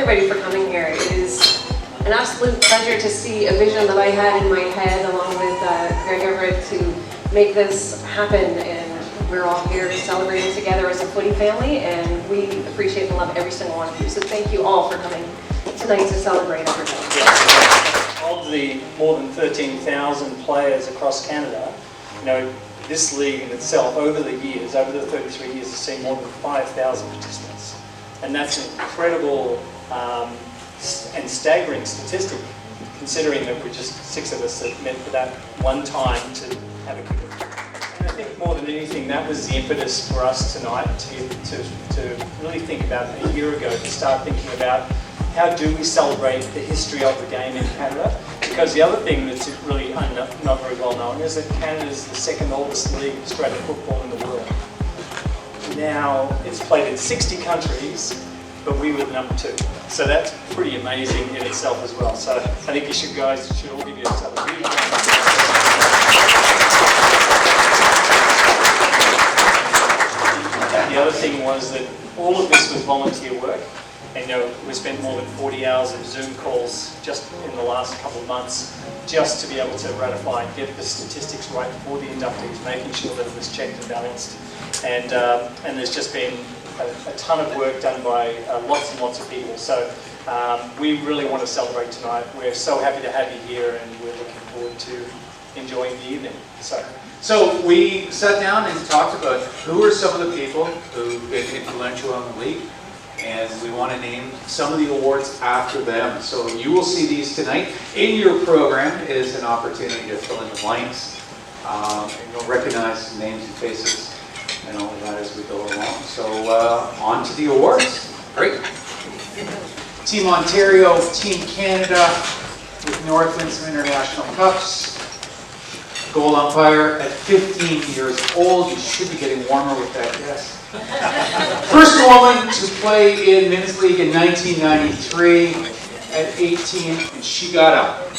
everybody for coming here. It is an absolute pleasure to see a vision that I had in my head along with Greg Everett to make this happen, and we're all here celebrating together as a footy family, and we appreciate the love of every single one of you. So thank you all for coming tonight to celebrate everybody. Of the more than 13,000 players across Canada, you know, this league in itself, over the years, over the 33 years, has seen more than 5,000 participants. And that's an incredible and staggering statistic, considering that we're just 6 of us that met for that one time to have a good. And I think more than anything, that was the impetus for us tonight to really think about a year ago, to start thinking about how do we celebrate the history of the game in Canada? Because the other thing that's really not very well known is that Canada is the second oldest league of Australian football in the world. Now, it's played in 60 countries, but we were number 2. So that's pretty amazing in itself as well. So I think you guys should all give yourself a huge round. The other thing was that all of this was volunteer work. And you know, we spent more than 40 hours of Zoom calls just in the last couple of months just to be able to ratify and get the statistics right for the inductees, making sure that it was checked and balanced. And there's just been a ton of work done by lots and lots of people. So we really want to celebrate tonight. We're so happy to have you here, and we're looking forward to enjoying the evening. So we sat down and talked about who are some of the people who've been influential on the league, and we want to name some of the awards after them. So you will see these tonight. In your program is an opportunity to fill in the blanks. And you'll recognize names and faces and all of that as we go along. So on to the awards. Great. Team Ontario, Team Canada, with Northland some international cups. Goal umpire at 15 years old. You should be getting warmer with that, yes. First woman to play in men's league in 1993 at 18, and she got up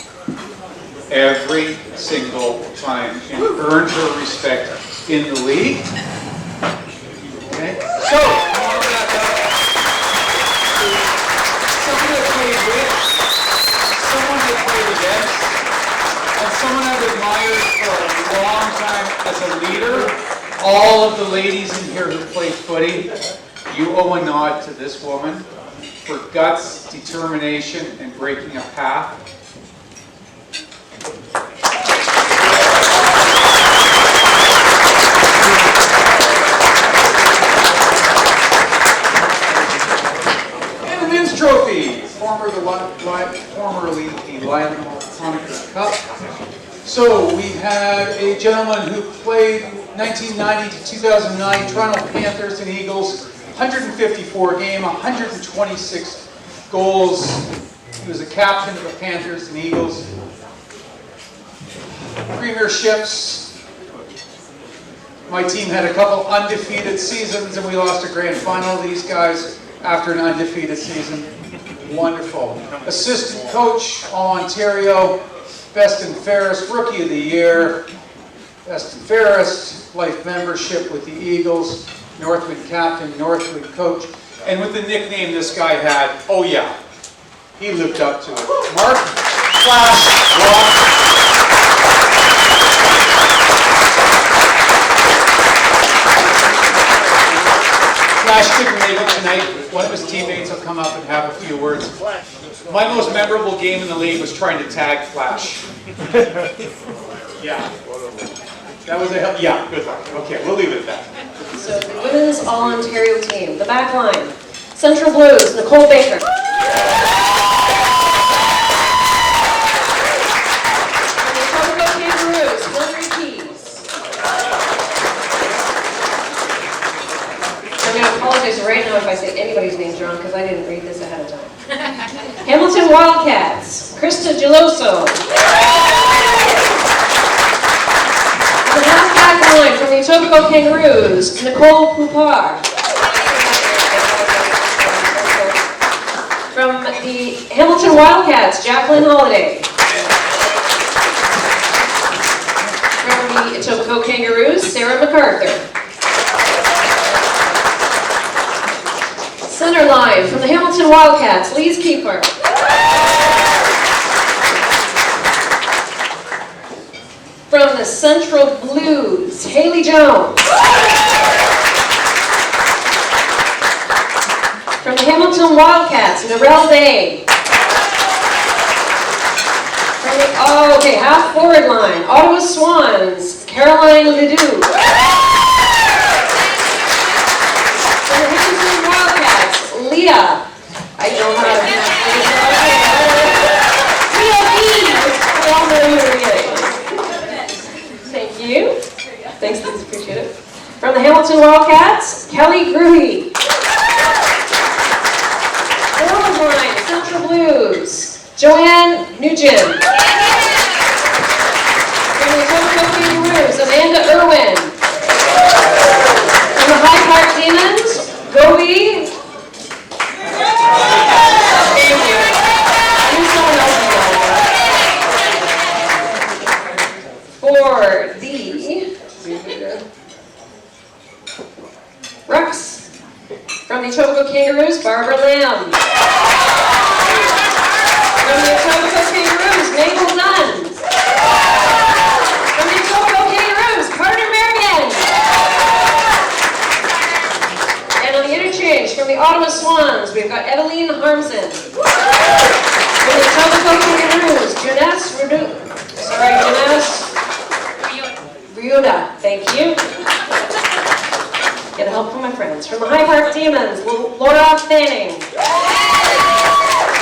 every single time and earned her respect in the league. Okay, so someone that played with, someone that played against, and someone I've admired for a long time as a leader. All of the ladies in here who play footy, you owe a nod to this woman for guts, determination, and breaking a path. And the men's trophy, formerly the Lionel Chronicle Cup. So we had a gentleman who played 1990 to 2009 Toronto Panthers and Eagles, 154 game, 126 goals. He was a captain of the Panthers and Eagles. Premierships. My team had a couple undefeated seasons, and we lost a grand final. These guys, after an undefeated season, wonderful. Assistant coach, All Ontario. Best and fairest, Rookie of the Year, Best and fairest, life membership with the Eagles, Northwood captain, Northwood coach, and with the nickname this guy had, oh yeah, he lived up to it. Mark Flash Rock. Flash couldn't make it tonight. One of his teammates will come up and have a few words. My most memorable game in the league was trying to tag Flash. Yeah. That was a hell. Yeah, good luck. Okay, we'll leave it at that. So the women's All-Ontario team, the back line, Central Blues, Nicole Baker. And the Etobicoke Kangaroos, Hillary Keys. I'm going to apologize right now if I say anybody's names wrong, because I didn't read this ahead of time. Hamilton Wildcats, Krista Geloso. The last back line from the Etobicoke Kangaroos, Nicole Poupard. From the Hamilton Wildcats, Jacqueline Holiday. From the Etobicoke Kangaroos, Sarah MacArthur. Center line from the Hamilton Wildcats, Lee's keeper. From the Central Blues, Haley Jones. From the Hamilton Wildcats, Narelle Day. From the, half forward line, Ottawa Swans, Caroline Ledoux. From the Hamilton Wildcats, Leah. I don't know how to Leah B. We all know who we're getting. Thank you. Thanks, please, appreciate it. From the Hamilton Wildcats, Kelly Gruey. Forward line, Central Blues, Joanne Nugent. From the Etobicoke Kangaroos, Amanda Irwin. From the High Park Demons, Gobi. Thank you. I knew someone else would know. For the Rucks, from the Etobicoke Kangaroos, Barbara Lamb. From the Etobicoke Kangaroos, Mabel Dunn. From the Etobicoke Kangaroos, Carter Marion. And on the interchange, from the Ottawa Swans, we've got Eveline Harmson. From the Etobicoke Kangaroos, Janess Riuda. Thank you. Get help from my friends. From the High Park Demons, Laura Fanning.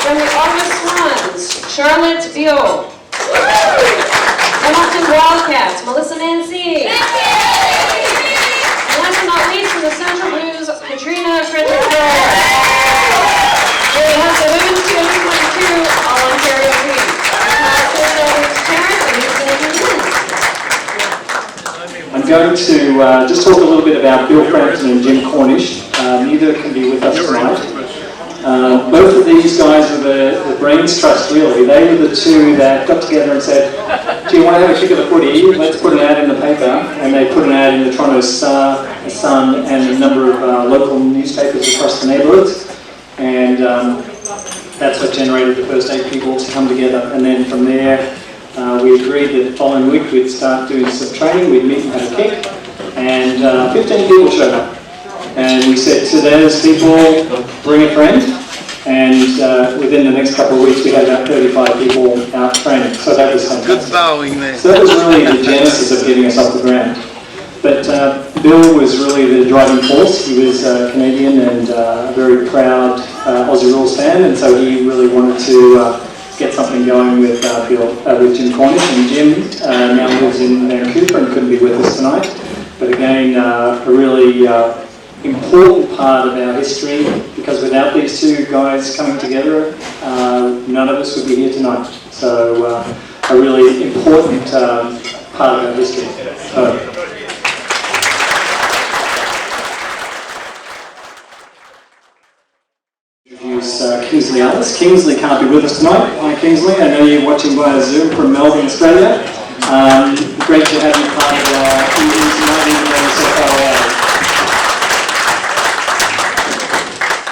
From the Ottawa Swans, Charlotte Bio. Hamilton Wildcats, Melissa Mancini. And last but not least, from the Central Blues, Katrina Frederick. Here we have the Women's 2022 All-Ontario team. I'm going to just talk a little bit about Bill Frampton and Jim Cornish. Neither can be with us tonight. Both of these guys are the brains trust, really. They were the two that got together and said, do you want to have a kick at the footy? Let's put an ad in the paper. And they put an ad in the Toronto Star, the Sun, and a number of local newspapers across the neighbourhoods. And that's what generated the first 8 people to come together. And then from there, we agreed that the following week we'd start doing some training, we'd meet and have a kick, and 15 people showed up. And we said to those people, bring a friend, and within the next couple of weeks we had about 35 people out training, so that was fantastic. Good bowing there. So that was really the genesis of getting us off the ground. But Bill was really the driving force. He was Canadian and a very proud Aussie Rules fan, and so he really wanted to get something going with with Jim Cornish. And Jim now lives in Vancouver and couldn't be with us tonight. But again, a really important part of our history, because without these two guys coming together, none of us would be here tonight. So a really important part of our history. Kingsley Ellis. Kingsley can't be with us tonight. Hi Kingsley, I know you're watching via Zoom from Melbourne, Australia. Great to have you part of our evening tonight, even though we're so far away.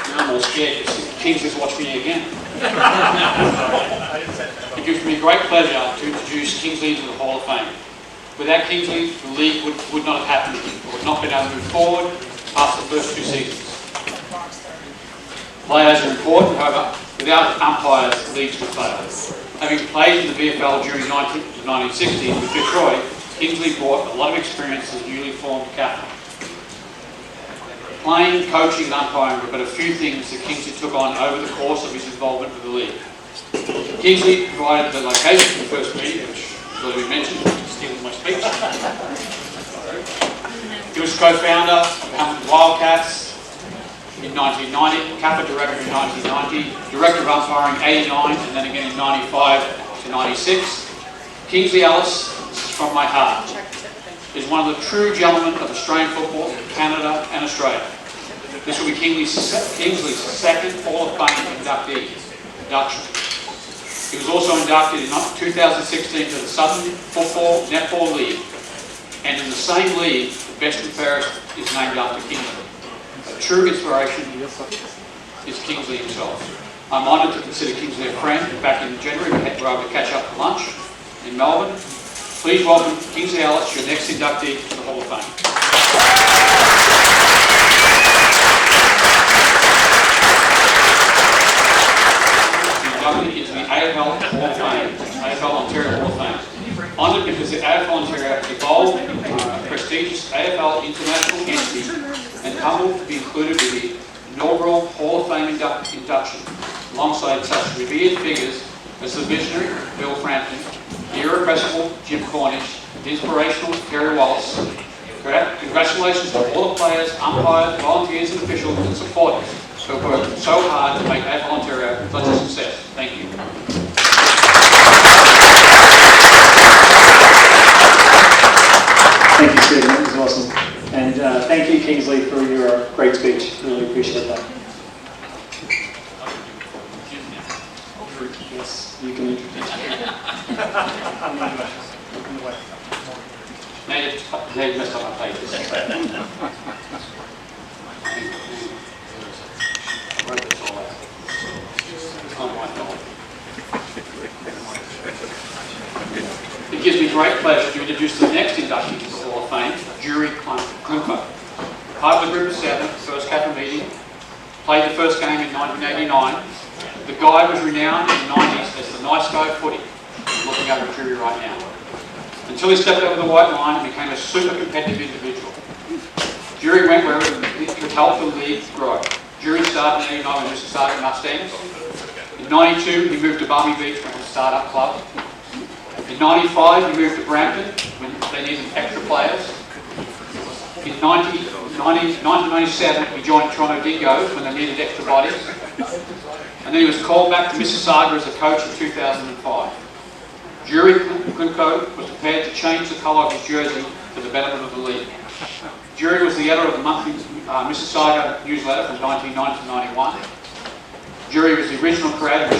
I'm almost scared because Kingsley's watched me again. It gives me great pleasure to introduce Kingsley to the Hall of Fame. Without Kingsley, the league would not have happened. It would not been able to move forward past the first 2 seasons. Players are important, however, without umpires, leagues would fail. Having played in the VFL during the 1960s with Detroit, Kingsley brought a lot of experience as a newly formed captain. Playing, coaching and umpiring were but a few things that Kingsley took on over the course of his involvement with the league. Kingsley provided the location for the first meeting, which has already been mentioned, stealing my speech. He was co-founder of Hamilton Wildcats in 1990, CAPA director in 1990, director of umpiring 89, and then again in 95 to 96. Kingsley Ellis, this is from my heart, is one of the true gentlemen of Australian football, Canada and Australia. This will be Kingsley's second Hall of Fame induction. He was also inducted in 2016 to the Southern Football Netball League, and in the same league, the best and fairest is named after Kingsley. A true inspiration is Kingsley himself. I'm honoured to consider Kingsley a friend. Back in January, we were able to catch up for lunch in Melbourne. Please welcome Kingsley Ellis, your next inductee to the Hall of Fame. Inducted into the AFL Hall of Fame, AFL Ontario Hall of Fame. Honoured because the AFL Ontario evolved into a prestigious AFL international entity and humbled to be included with the inaugural Hall of Fame induction, alongside such revered figures as the visionary Bill Frampton, the irrepressible Jim Cornish, the inspirational Kerry Wallace. Congratulations to all the players, umpires, volunteers and officials and supporters who have worked so hard to make AFL Ontario such a success. Thank you. Thank you, Stephen. That was awesome. And thank you, Kingsley, for your great speech. Really appreciate that. Yes, you can introduce. They messed up my pages. I wrote this all out. Oh my God. It gives me great pleasure to introduce the next inductee to the Hall of Fame, Jury Klimko. Part of the group of 7, first capital meeting, played the first game in 1989. The guy was renowned in the 90s as the nice guy of footy. I'm looking over at Jury right now. Until he stepped over the white line and became a super competitive individual. Jury went where it could help the league grow. Jury started in 89 when he started at Mustangs. In 92, he moved to Balmy Beach when it was a start-up club. In 95, he moved to Brampton when they needed extra players. In 1997, he joined Toronto Dingoes when they needed extra bodies. And then he was called back to Mississauga as a coach in 2005. Jury Klimko was prepared to change the colour of his jersey for the benefit of the league. Jury was the editor of the monthly Mississauga newsletter from 1990 to 91. Jury was the original creator and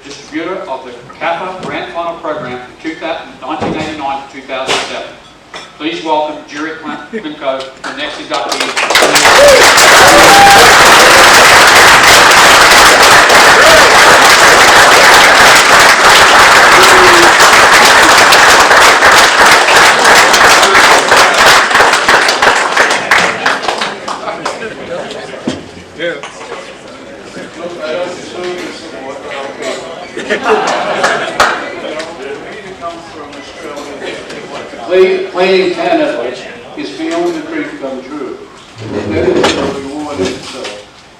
distributor of the Kappa Grand Final program from 1989 to 2007. Please welcome Jury Klimko, the next inductee. Playing Canada is beyond the dream come true. That is what we wanted,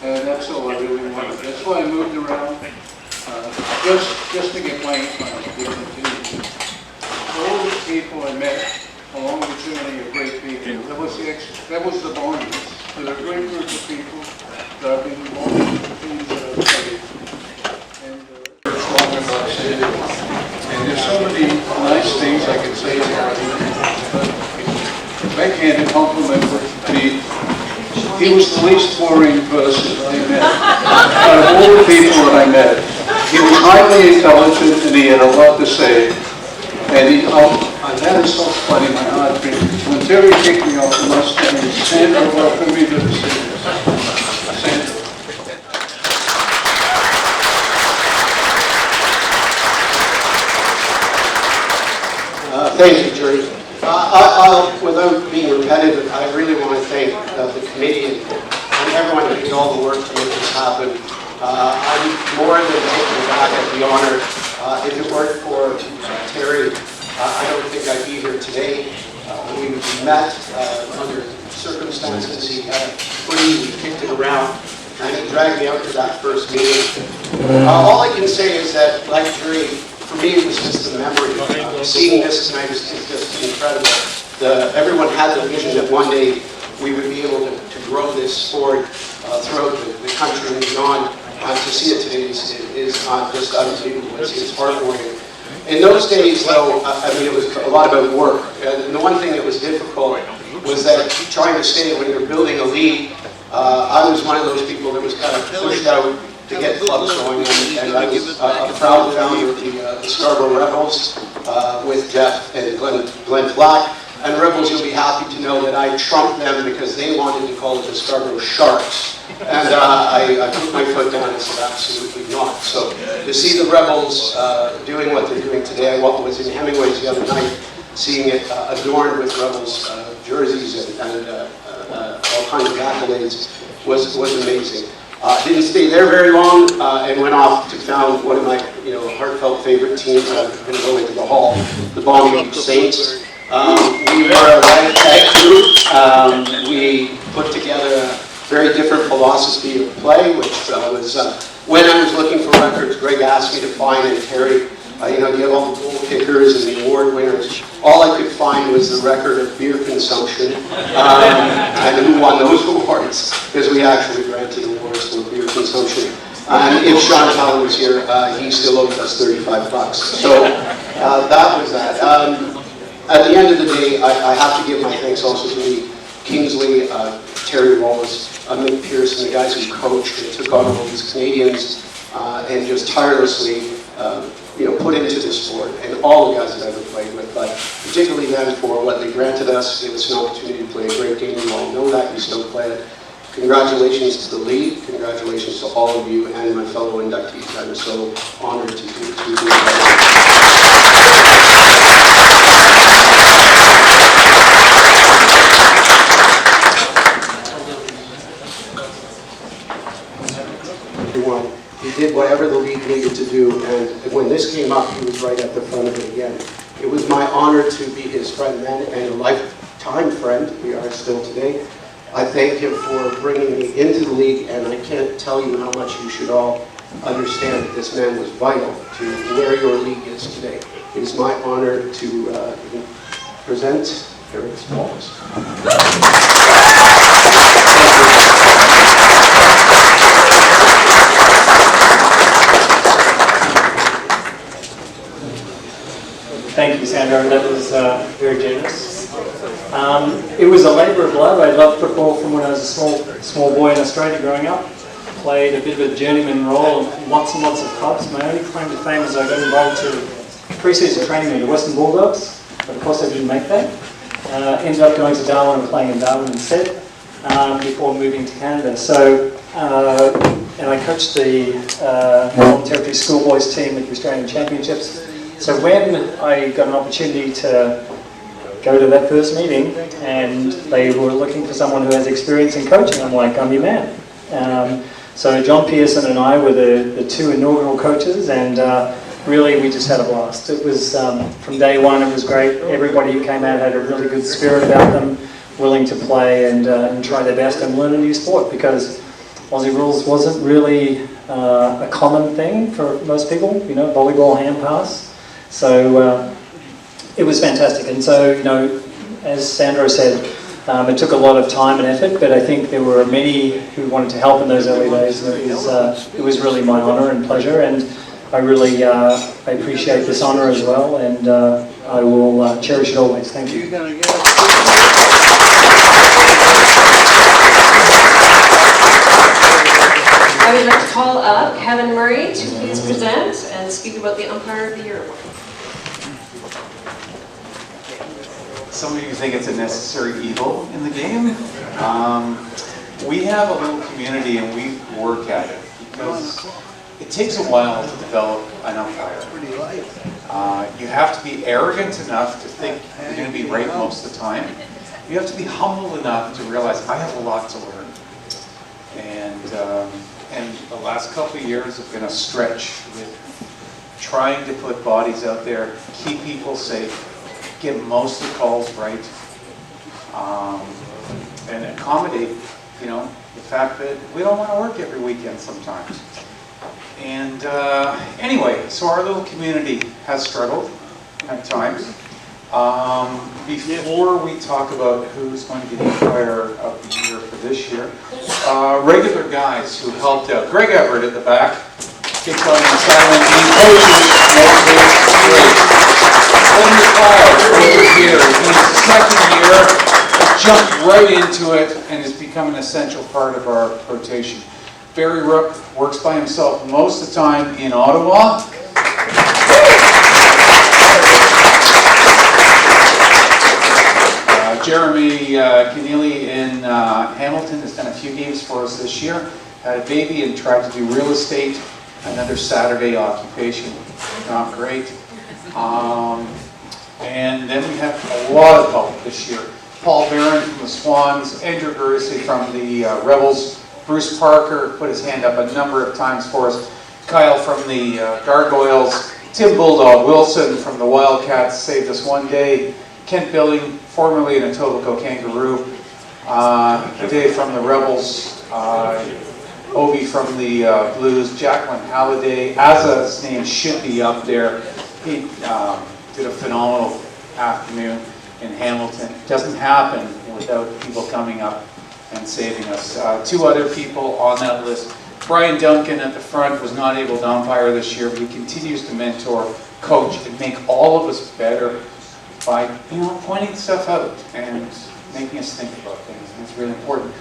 and that's all I really wanted. That's why I moved around, just to get my income on different teams. All the people I met along the journey are great people. That was the bonding. They're a great group of people that I've been involved in the teams that I've played. And there's so many nice things I can say about him. Backhanded compliment would be, he was the least boring person I met. Out of all the people that I met, he was highly intelligent and he had a lot to say. And that is so funny, my heart. When Terry kicked me off the Mustang, Sandra welcomed me to the seniors. Sandra. Thank you, Jerry. Without being repetitive, I really want to thank the committee and everyone who did all the work to make this happen. I'm more than taken back at the honor. If it weren't for Terry, I don't think I'd be here today. We met under circumstances. He had free, we kicked it around, and he dragged me out to that first meeting. All I can say is that, like Jerry, for me, it was just a memory. Seeing this tonight is just incredible. Everyone had the vision that one day we would be able to grow this sport throughout the country and beyond. To see it today is just unbelievable. It's heartwarming. In those days, though, I mean, it was a lot about work. And the one thing that was difficult was that trying to stay when you're building a league. I was one of those people that was kind of pushed out to get clubs going, and I was a proud founder of the Scarborough Rebels with Jeff and Glenn Black. And Rebels, you'll be happy to know that I trumped them because they wanted to call it the Scarborough Sharks. And I put my foot down and said, absolutely not. So to see the Rebels doing what they're doing today, I was in Hemingway's the other night, seeing it adorned with Rebels jerseys and all kinds of accolades was amazing. Didn't stay there very long and went off to found one of my heartfelt favorite teams. I've been going to the Hall, the Bonnie Beach Saints. We were a ragtag group. We put together a very different philosophy of play, which was when I was looking for records, Greg asked me to find and Terry, you have all the goal kickers and the award winners. All I could find was the record of beer consumption and who won those awards, because we actually granted awards for beer consumption. And if Sean Fowler was here, he still owes us $35. So that was that. At the end of the day, I have to give my thanks also to Lee Kingsley, Terry Wallace, Mick Pearson, the guys who coached and took on all these Canadians and just tirelessly put into the sport, and all the guys that I've ever played with, but particularly them for what they granted us. It was an opportunity to play a great game. You all know that, you still play it. Congratulations to the league, congratulations to all of you and my fellow inductees. I'm so honored to do that. He did whatever the league needed to do, and when this came up, he was right at the front of it again. It was my honor to be his friend then, and a lifetime friend, we are still today. I thank him for bringing me into the league, and I can't tell you how much you should all understand that this man was vital to where your league is today. It is my honor to present Eric Smalls. Thank you, Sandra. That was very generous. It was a labour of love. I loved football from when I was a small boy in Australia growing up. Played a bit of a journeyman role in lots and lots of clubs. My only claim to fame is I got involved to pre-season training with the Western Bulldogs, but of course I didn't make that. Ended up going to Darwin and playing in Darwin instead before moving to Canada. So, and I coached the Northern Territory schoolboys team at the Australian Championships. So when I got an opportunity to go to that first meeting and they were looking for someone who has experience in coaching, I'm like, I'm your man. So John Pearson and I were the two inaugural coaches, and really we just had a blast. It was, from day one, it was great. Everybody who came out had a really good spirit about them, willing to play and try their best and learn a new sport, because Aussie rules wasn't really a common thing for most people, volleyball, hand pass. So it was fantastic, and so as Sandro said, it took a lot of time and effort, but I think there were many who wanted to help in those early days. It was really my honour and pleasure, and I really I appreciate this honour as well, and I will cherish it always. Thank you. I would like to call up Kevin Murray to please present and speak about the Umpire of the Year Award. Some of you think it's a necessary evil in the game. We have a little community and we work at it because it takes a while to develop an umpire. You have to be arrogant enough to think you're going to be right most of the time. You have to be humble enough to realize I have a lot to learn. And the last couple of years have been a stretch with trying to put bodies out there, keep people safe, get most of the calls right, and accommodate, the fact that we don't want to work every weekend sometimes. And anyway, so our little community has struggled at times. Before we talk about who's going to be the Umpire of the Year for this year, regular guys who helped out. Greg Everett at the back, kicks on the silent coaches, great. Over here, in his second year, has jumped right into it and has become an essential part of our rotation. Barry Rook works by himself most of the time in Ottawa. Jeremy Keneally in Hamilton has done a few games for us this year. Had a baby and tried to do real estate, another Saturday occupation. Not great. And then we have a lot of help this year. Paul Barron from the Swans, Andrew Garisi from the Rebels, Bruce Parker put his hand up a number of times for us, Kyle from the Gargoyles, Tim Bulldog Wilson from the Wildcats saved us one day, Kent Billing, formerly an Etobicoke Kangaroo, Dave from the Rebels, Obi from the Blues, Jacqueline Halliday, Aza's name should be up there. He did a phenomenal afternoon in Hamilton. It doesn't happen without people coming up and saving us. Two other people on that list. Brian Duncan at the front was not able to umpire this year, but he continues to mentor, coach, and make all of us better by, pointing stuff out and making us think about things. And it's really important.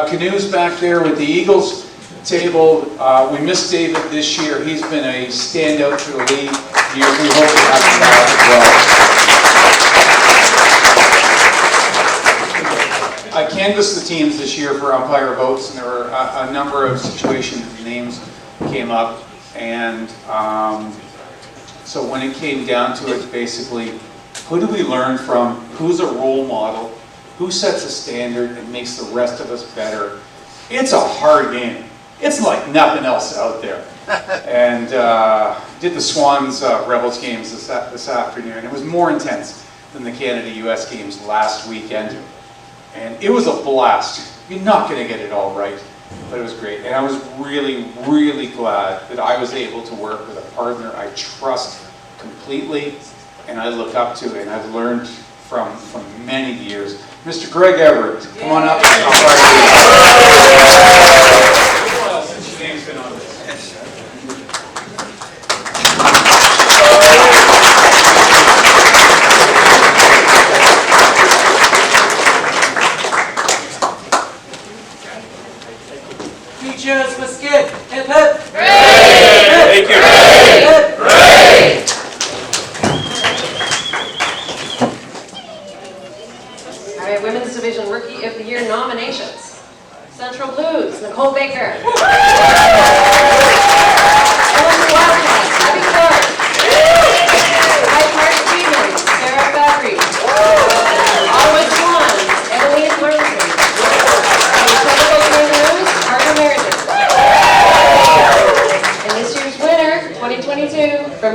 Canoes back there with the Eagles table. We missed David this year. He's been a standout for the league. We hope to have him back as well. I canvassed the teams this year for umpire votes, and there were a number of situations and names came up, and so when it came down to it, basically, who do we learn from? Who's a role model? Who sets a standard and makes the rest of us better? It's a hard game. It's like nothing else out there. And did the Swans Rebels games this afternoon. It was more intense than the Canada-US games last weekend. And it was a blast. You're not going to get it all right, but it was great. And I was really, really glad that I was able to work with a partner I trust completely and I look up to and I've learned from many years. Mr. Greg Everett, come on up. Since your name's been on this. Cheers for Skid. Hip hip. Thank you. All right, Women's Division Rookie of the Year nominations. Central Blues, Nicole Baker. Owens Wildcats, Abby Clark. Hyde Park Stevens, Sarah Fabry. Ottawa Swans, Emily Marlinson. Etobicoke Kangaroos, Arthur Meriden. And this year's winner, 2022, from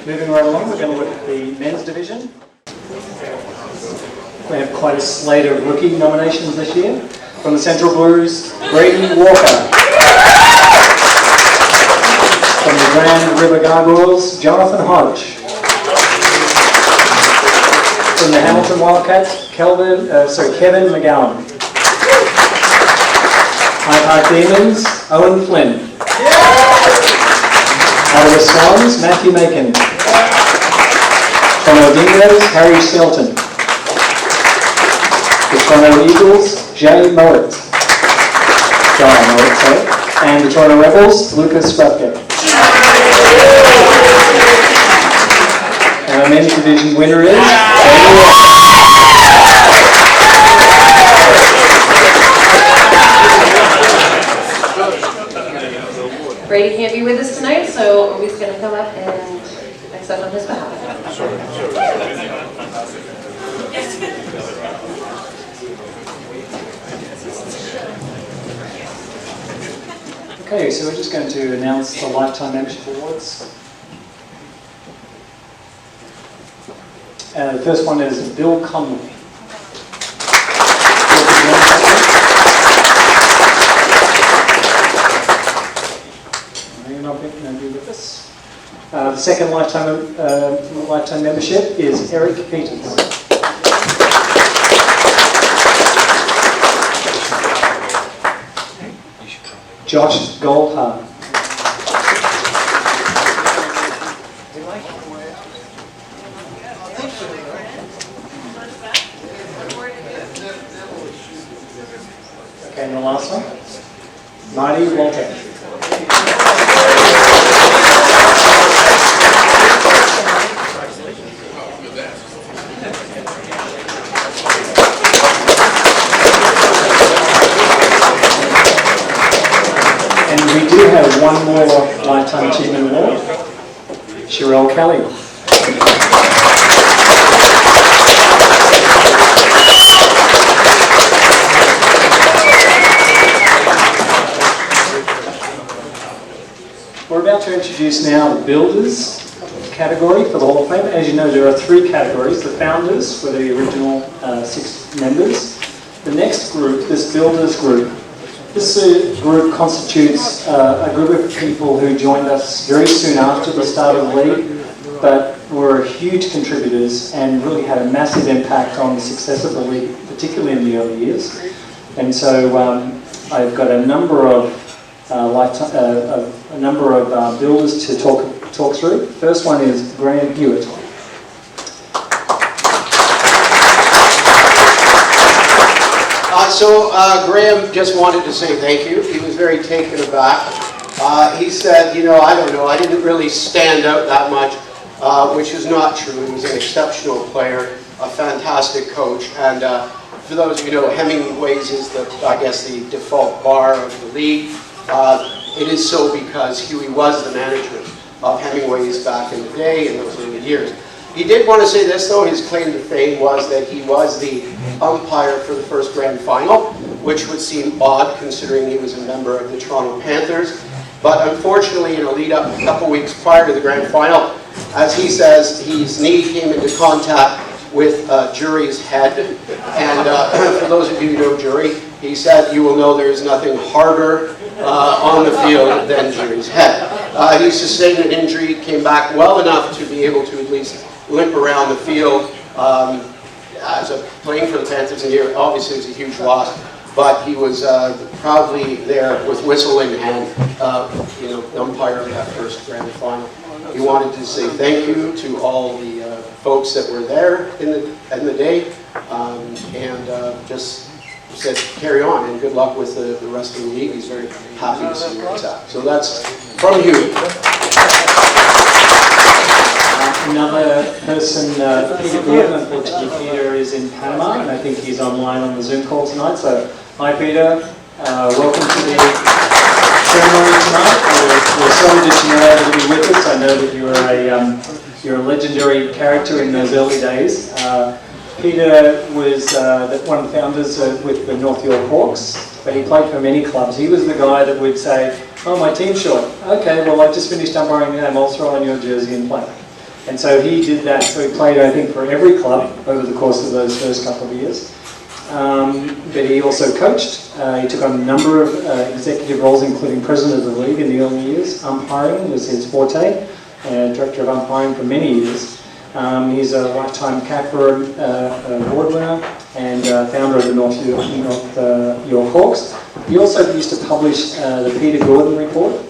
Moving right along, we're going to look at the men's division. We have quite a slate of rookie nominations this year. From the Central Blues, Brayden Walker. From the Grand River Gargoyles, Jonathan Hodge. From the Hamilton Wildcats, Kevin McGowan. Hyde Park Demons, Owen Flynn. Ottawa Swans, Matthew Macon. Toronto Dingoes, Harry Skelton. The Toronto Eagles, Jay Mowat. And the Toronto Rebels, Lucas Spratke. And our men's division winner is Brady can't be with us tonight, so Obi's going to come up and accept on his behalf. Okay, so we're just going to announce the Lifetime Membership Awards. The first one is Bill Conley. You're not going to be with us. The second lifetime membership is Eric Peters. Josh Goldhart. Okay, and the last one, Marty Walter. And we do have one more Lifetime Achievement Award, Sherelle Kelly. We're about to introduce now the Builders category for the Hall of Fame. As you know, there are three categories. The Founders were the original 6 members. The next group, this Builders group, this group constitutes a group of people who joined us very soon after the start of the league, but were huge contributors and really had a massive impact on the success of the league, particularly in the early years. And so I've got a number of builders to talk through. First one is Graham Hewitt. Graham just wanted to say thank you. He was very taken aback. He said, I don't know, I didn't really stand out that much, which is not true. He was an exceptional player, a fantastic coach, and for those of you who know, Hemingway's is the default bar of the league. It is so because Huey was the manager of Hemingway's back in the day, in those early years. He did want to say this, though. His claim to fame was that he was the umpire for the first grand final, which would seem odd considering he was a member of the Toronto Panthers. But unfortunately, in a lead-up a couple weeks prior to the grand final, as he says, his knee came into contact with Jury's head. And for those of you who know Jury, he said, you will know there is nothing harder on the field than Jury's head. He sustained an injury, came back well enough to be able to at least limp around the field. Playing for the Panthers in here, obviously it was a huge loss, but he was proudly there with whistle in hand, umpire of that first grand final. He wanted to say thank you to all the folks that were there in the day, and just said carry on and good luck with the rest of the league. He's very happy to see where it's at. So that's from you. Another person, Peter Gordon. Unfortunately, Peter is in Panama, and I think he's online on the Zoom call tonight. So, hi Peter, welcome to the ceremony tonight. We're sorry that you're not able to be with us. I know that you're a legendary character in those early days. Peter was one of the founders with the North York Hawks, but he played for many clubs. He was the guy that would say, "Oh, my team's short. Okay, well, I just finished umpiring the game. I'll throw on your jersey and play." And so he did that. So he played, I think, for every club over the course of those first couple of years. But he also coached. He took on a number of executive roles, including president of the league in the early years. Umpiring was his forte, director of umpiring for many years. He's a lifetime CAFA award winner and founder of the North York Hawks. He also used to publish the Peter Gordon report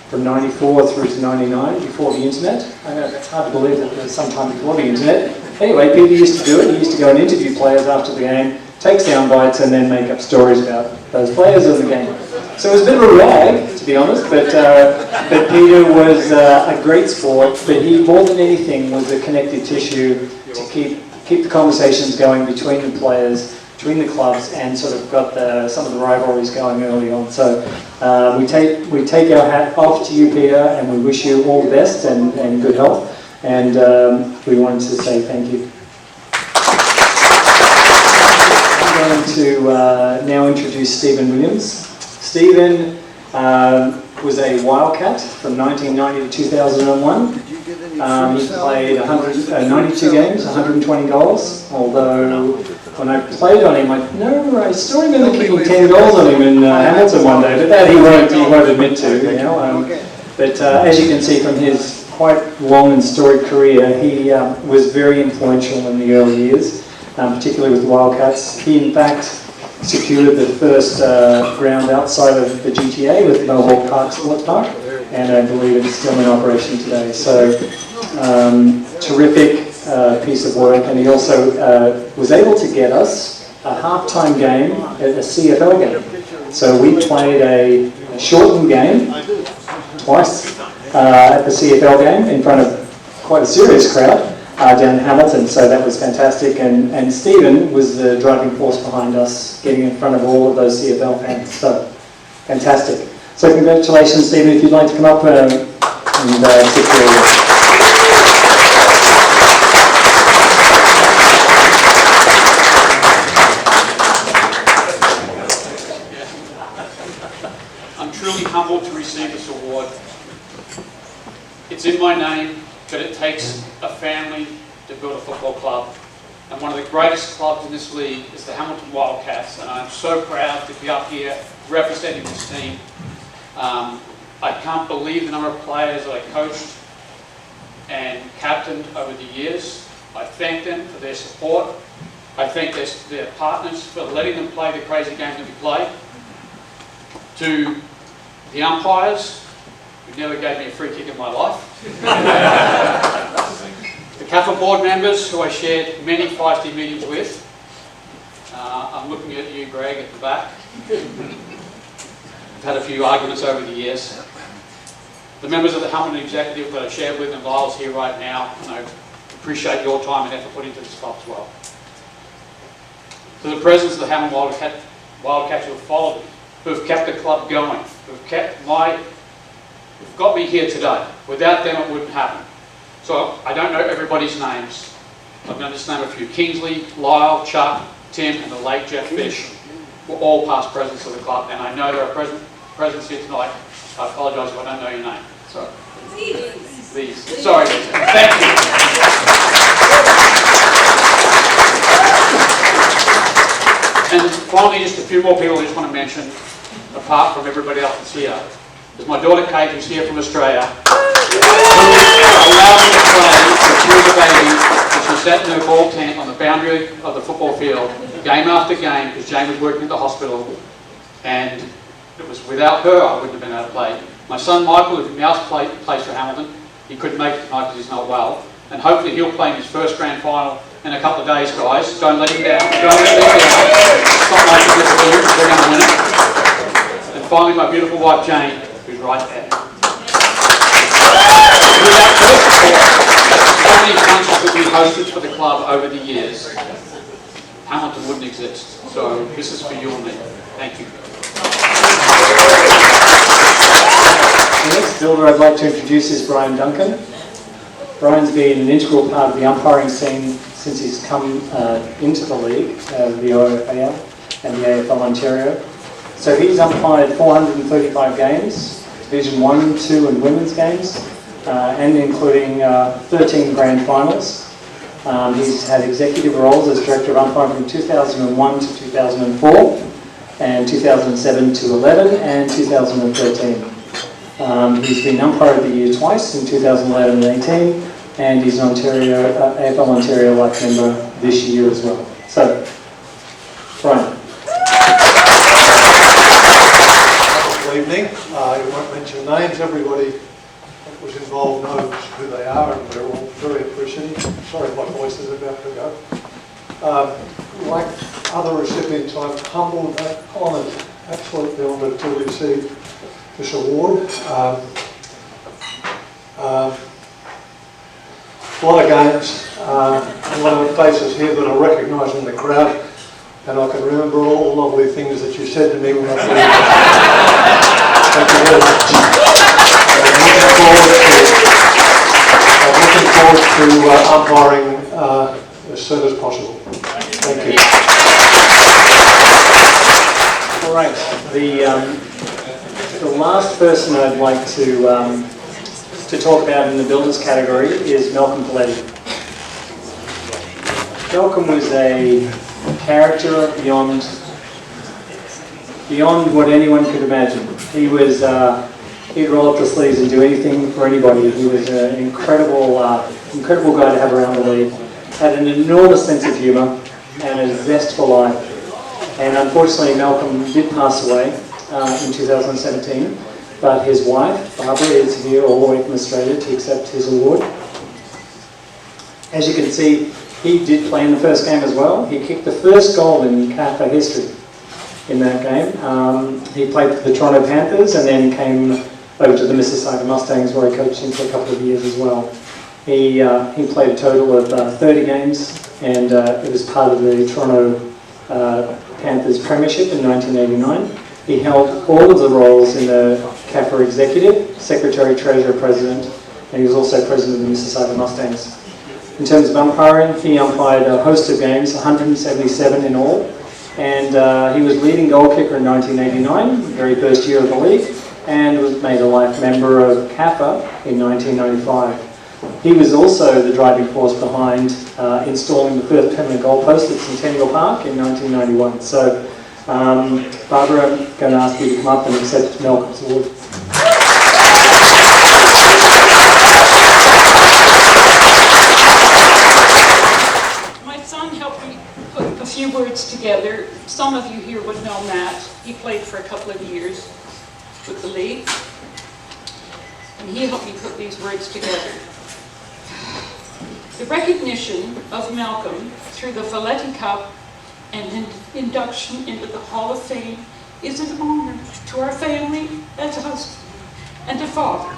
from 94 through to 99, before the internet. I know it's hard to believe that there was some time before the internet. Anyway, Peter used to do it. He used to go and interview players after the game, take sound bites, and then make up stories about those players in the game. So it was a bit of a rag, to be honest, but Peter was a great sport, but he, more than anything, was a connective tissue to keep the conversations going between the players, between the clubs, and sort of got some of the rivalries going early on. So we take our hat off to you, Peter, and we wish you all the best and good health. And we wanted to say thank you. I'm going to now introduce Stephen Williams. Stephen was a Wildcat from 1990 to 2001. He played 92 games, 120 goals, although when I played on him, I still remember kicking 10 goals on him in Hamilton one day, but that he won't admit to, But as you can see from his quite long and storied career. He was very influential in the early years, particularly with the Wildcats. He in fact secured the first ground outside of the GTA with Mohawk Park Sports Park, and I believe it's still in operation today. So terrific piece of work, and he also was able to get us a halftime game at a CFL game. So we played a shortened game twice at the CFL game in front of quite a serious crowd down in Hamilton, so that was fantastic, and Stephen was the driving force behind us getting in front of all of those CFL fans, so fantastic. So congratulations, Stephen, if you'd like to come up and sit here. I'm truly humbled to receive this award. It's in my name, but it takes a family to build a football club. And one of the greatest clubs in this league is the Hamilton Wildcats, and I'm so proud to be up here representing this team. I can't believe the number of players that I coached and captained over the years. I thank them for their support. I thank their partners for letting them play the crazy game that we play. To the umpires, who never gave me a free kick in my life. The CAFA board members, who I shared many feisty meetings with. I'm looking at you, Greg, at the back. I've had a few arguments over the years. The members of the Hamilton Executive that I shared with, and Lyle's here right now, and I appreciate your time and effort put into this club as well. To the presidents of the Hamilton Wildcats who have followed me, who have kept the club going, who've got me here today. Without them, it wouldn't happen. So I don't know everybody's names. I'm going to just name a few. Kingsley, Lyle, Chuck, Tim, and the late Jeff Fish were all past presidents of the club, and I know there are presidents here tonight. I apologise if I don't know your name. So, these. Sorry, thank you. And finally, just a few more people I just want to mention, apart from everybody else that's here. There's my daughter Kate, who's here from Australia, who allowed me to play when she was a baby, and she sat in her ball tent on the boundary of the football field, game after game, because Jane was working at the hospital, and it was without her I wouldn't have been able to play. My son Michael, who now plays for Hamilton, he couldn't make it tonight because he's not well, and hopefully he'll play in his first grand final in a couple of days, guys. Don't let him down. Don't let him down. Stop making this a loser. We're going to win it. And finally, my beautiful wife Jane, who's right there. Without her support, so many functions that we hosted for the club over the years, Hamilton wouldn't exist. So this is for you and me. Thank you. The next builder I'd like to introduce is Brian Duncan. Brian's been an integral part of the umpiring scene since he's come into the league, the AFL and the AFL Ontario. So he's umpired 435 games, Division 1, 2 and women's games, and including 13 grand finals. He's had executive roles as Director of Umpiring from 2001 to 2004, and 2007 to 11, and 2013. He's been Umpire of the Year twice, in 2011 and 18, and he's an AFL Ontario Life member this year as well. So, Brian. Good evening. You won't mention names. Everybody that was involved knows who they are, and we're all very appreciative. Sorry, my voice is about to go. Like other recipients, I'm humbled and honoured, absolutely honoured to receive this award. A lot of games, a lot of faces here that I recognise in the crowd, and I can remember all the lovely things that you said to me when I was Thank you very much. I'm looking forward to umpiring as soon as possible. Thank you. All right, the last person I'd like to talk about in the builders category is Malcolm Paletti. Malcolm was a character beyond what anyone could imagine. He He'd roll up the sleeves and do anything for anybody. He was an incredible guy to have around the league. Had an enormous sense of humour and a zest for life. And unfortunately, Malcolm did pass away in 2017, but his wife, Barbara, is here all the way from Australia to accept his award. As you can see, he did play in the first game as well. He kicked the first goal in CAFA history in that game. He played for the Toronto Panthers and then came over to the Mississauga Mustangs, where he coached him for a couple of years as well. He played a total of 30 games, and it was part of the Toronto Panthers Premiership in 1989. He held all of the roles in the CAFA executive, secretary, treasurer, president, and he was also president of the Mississauga Mustangs. In terms of umpiring, he umpired a host of games, 177 in all, and he was leading goal kicker in 1989, the very first year of the league, and was made a life member of CAFA in 1995. He was also the driving force behind installing the first permanent goalpost at Centennial Park in 1991. So, Barbara, I'm going to ask you to come up and accept Malcolm's award. My son helped me put a few words together. Some of you here would know Matt. He played for a couple of years with the league, and he helped me put these words together. The recognition of Malcolm through the Footy Cup and induction into the Hall of Fame is an honor to our family as a husband and a father.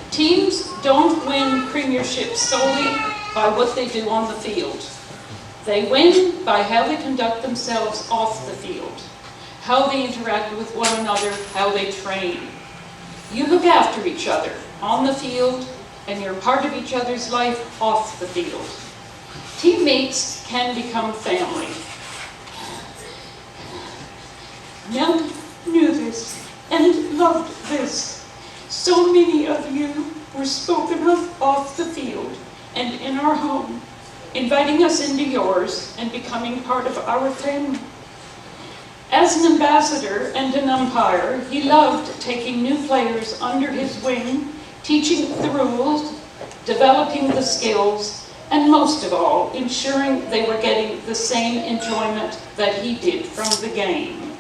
Teams don't win premierships solely by what they do on the field. They win by how they conduct themselves off the field, how they interact with one another, how they train. You look after each other on the field, and you're part of each other's life off the field. Teammates can become family. Malcolm knew this and loved this. So many of you were spoken of off the field and in our home, inviting us into yours and becoming part of our family. As an ambassador and an umpire, he loved taking new players under his wing, teaching the rules, developing the skills, and most of all, ensuring they were getting the same enjoyment that he did from the game.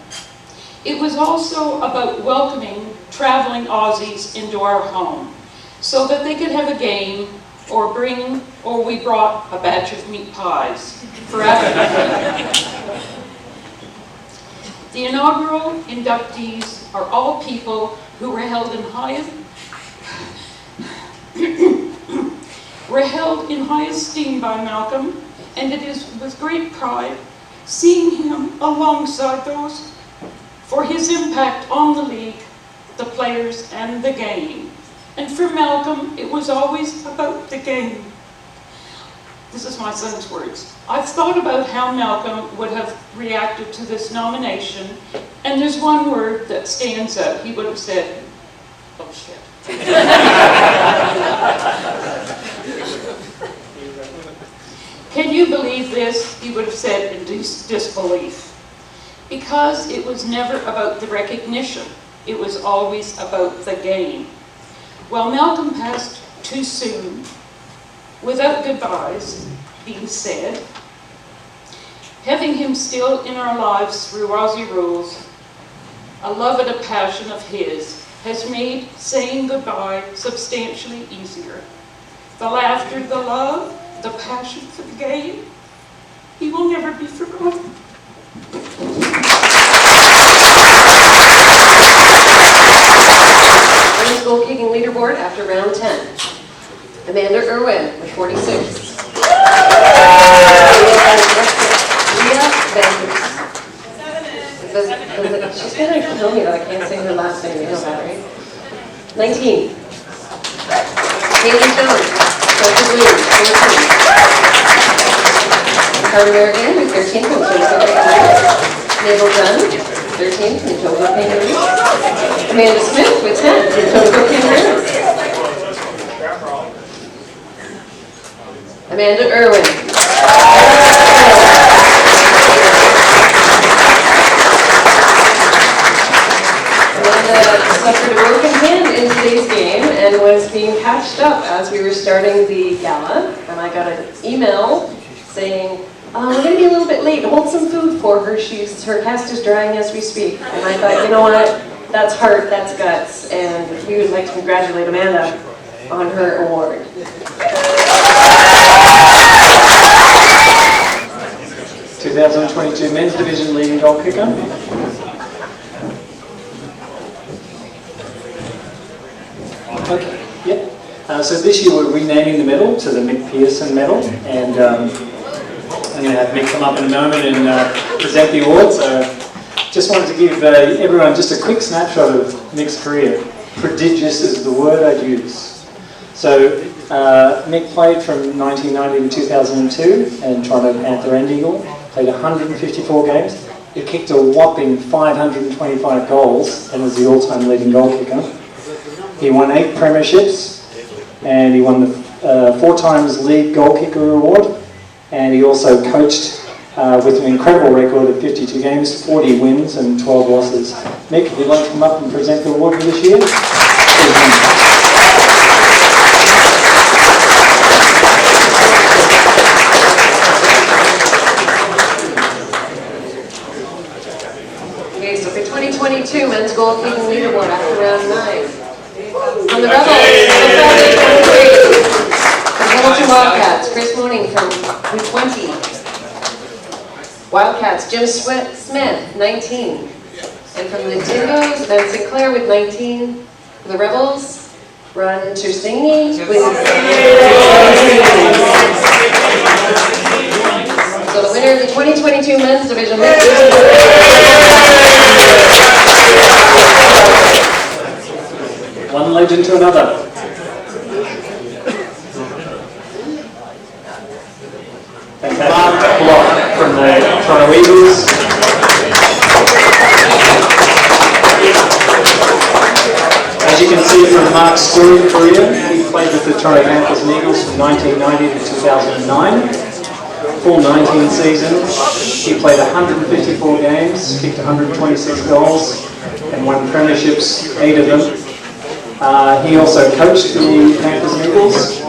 It was also about welcoming traveling Aussies into our home so that they could have a game or we brought a batch of meat pies for everyone. The inaugural inductees are all people who were held in high esteem by Malcolm, and it is with great pride seeing him alongside those for his impact on the league, the players, and the game. And for Malcolm, it was always about the game. This is my son's words. I've thought about how Malcolm would have reacted to this nomination, and there's one word that stands out. He would have said, "Oh shit." Can you believe this? He would have said in disbelief. Because it was never about the recognition. It was always about the game. Well, Malcolm passed too soon, without goodbyes being said. Having him still in our lives through Aussie rules, a love and a passion of his, has made saying goodbye substantially easier. The laughter, the love, the passion for the game, he will never be forgotten. Women's goal kicking leaderboard after round 10. Amanda Irwin with 46. She's going to tell me that I can't say her last name. You know that, right? 19. Haley Jones, Delta Blue, 14. Carter Merrigan with 13 from Joseph Naval Dunn, 13 from Togo Kangaroos. Amanda Smith with 10 from Togo Kangaroos. Amanda Irwin. Amanda suffered a broken hand in catched up as we were starting the gala, and I got an email saying, we're going to be a little bit late. Hold some food for her. Her cast is drying as we speak. And I thought, you know what? That's heart, that's guts, and we would like to congratulate Amanda on her award. 2022 Men's Division leading goal kicker. Okay, yep. So this year we're renaming the medal to the Mick Pearson Medal, and I'm going to have Mick come up in a moment and present the award. So just wanted to give everyone just a quick snapshot of Mick's career. Prodigious is the word I'd use. So Mick played from 1990 to 2002 in Toronto Panther and Eagle, played 154 games. He kicked a whopping 525 goals and was the all-time leading goal kicker. He won 8 premierships, and he won the 4 times league goal kicker award, and he also coached with an incredible record of 52 games, 40 wins and 12 losses. Mick, would you like to come up and present the award for this year? Okay, so for 2022 Men's Goal Kicking Leaderboard after round 9. From the Rebels, from Hamilton Wildcats, Chris Mooney from 20. Wildcats, Jim Smith, 19. And from the Dingoes, Ben Sinclair with 19. From the Rebels, Ron Tersini with 19. So the winner of the 2022 Men's Division One legend to another. Fantastic block from the Toronto Eagles. As you can see from Mark's storied career, he played with the Toronto Panthers and Eagles from 1990 to 2009. Full 19 seasons. He played 154 games, kicked 126 goals, and won premierships, 8 of them. He also coached the Panthers and Eagles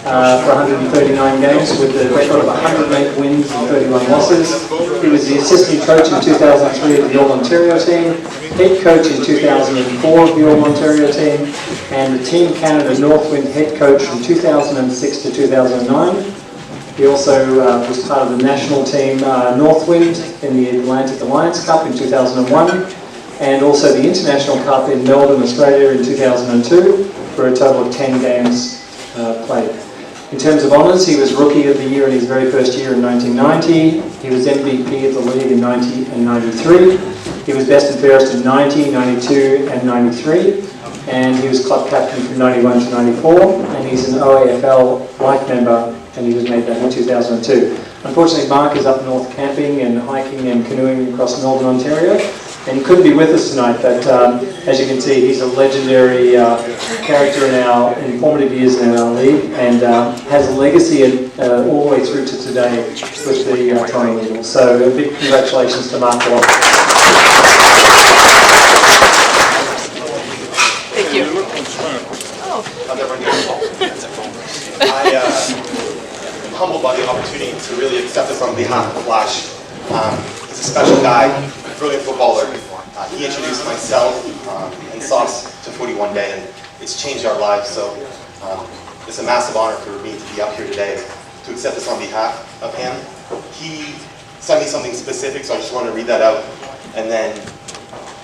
for 139 games with a record of 108 wins and 31 losses. He was the assistant coach in 2003 of the All-Ontario team, head coach in 2004 of the All-Ontario team, and the Team Canada Northwind head coach from 2006 to 2009. He also was part of the national team Northwind in the Atlantic Alliance Cup in 2001. And also the International Cup in Melbourne, Australia in 2002 for a total of 10 games played. In terms of honours, he was Rookie of the Year in his very first year in 1990. He was MVP of the league in 90 and 93. He was Best and Fairest in 90, 92 and 93. And he was club captain from 91 to 94. And he's an OAFL Life member, and he was made that in 2002. Unfortunately, Mark is up north camping and hiking and canoeing across Northern Ontario. And he couldn't be with us tonight, but as you can see, he's a legendary character in our formative years in our league, and has a legacy all the way through to today with the Toronto Eagles. So a big congratulations to Mark Watt. Thank you. I'm humbled by the opportunity to really accept this on behalf of Flash. He's a special guy. Brilliant footballer. He introduced myself and Sauce to Footy one day, and it's changed our lives. So it's a massive honor for me to be up here today to accept this on behalf of him. He sent me something specific, so I just want to read that out, and then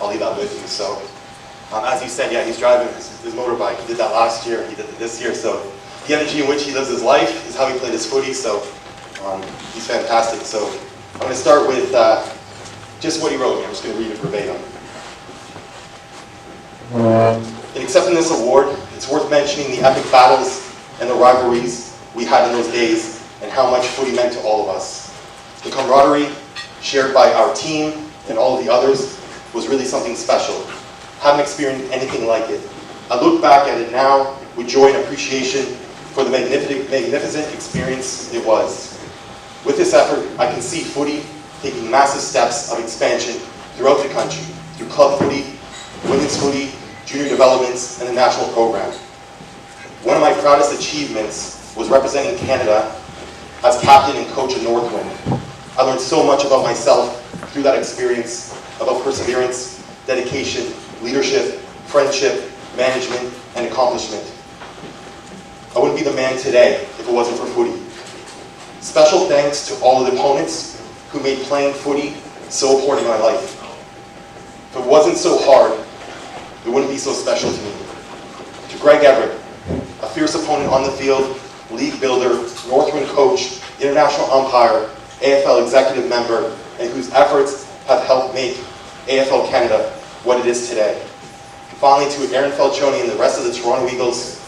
I'll leave that with you. So as you said, yeah, he's driving his motorbike. He did that last year. He did it this year. So the energy in which he lives his life is how he played his footy. So he's fantastic. So I'm going to start with just what he wrote me. I'm just going to read it verbatim. In accepting this award, it's worth mentioning the epic battles and the rivalries we had in those days and how much footy meant to all of us. The camaraderie shared by our team and all of the others was really something special. Haven't experienced anything like it. I look back at it now with joy and appreciation for the magnificent experience it was. With this effort, I can see footy taking massive steps of expansion throughout the country, through club footy, women's footy, junior developments, and the national program. one of my proudest achievements was representing Canada as captain and coach of Northwind. I learned so much about myself through that experience, about perseverance, dedication, leadership, friendship, management, and accomplishment. I wouldn't be the man today if it wasn't for footy. Special thanks to all of the opponents who made playing footy so important in my life. If it wasn't so hard, it wouldn't be so special to me. To Greg Everett, a fierce opponent on the field, league builder, Northwind coach, international umpire, AFL executive member, and whose efforts have helped make AFL Canada what it is today. Finally, to Aaron Falcioni and the rest of the Toronto Eagles,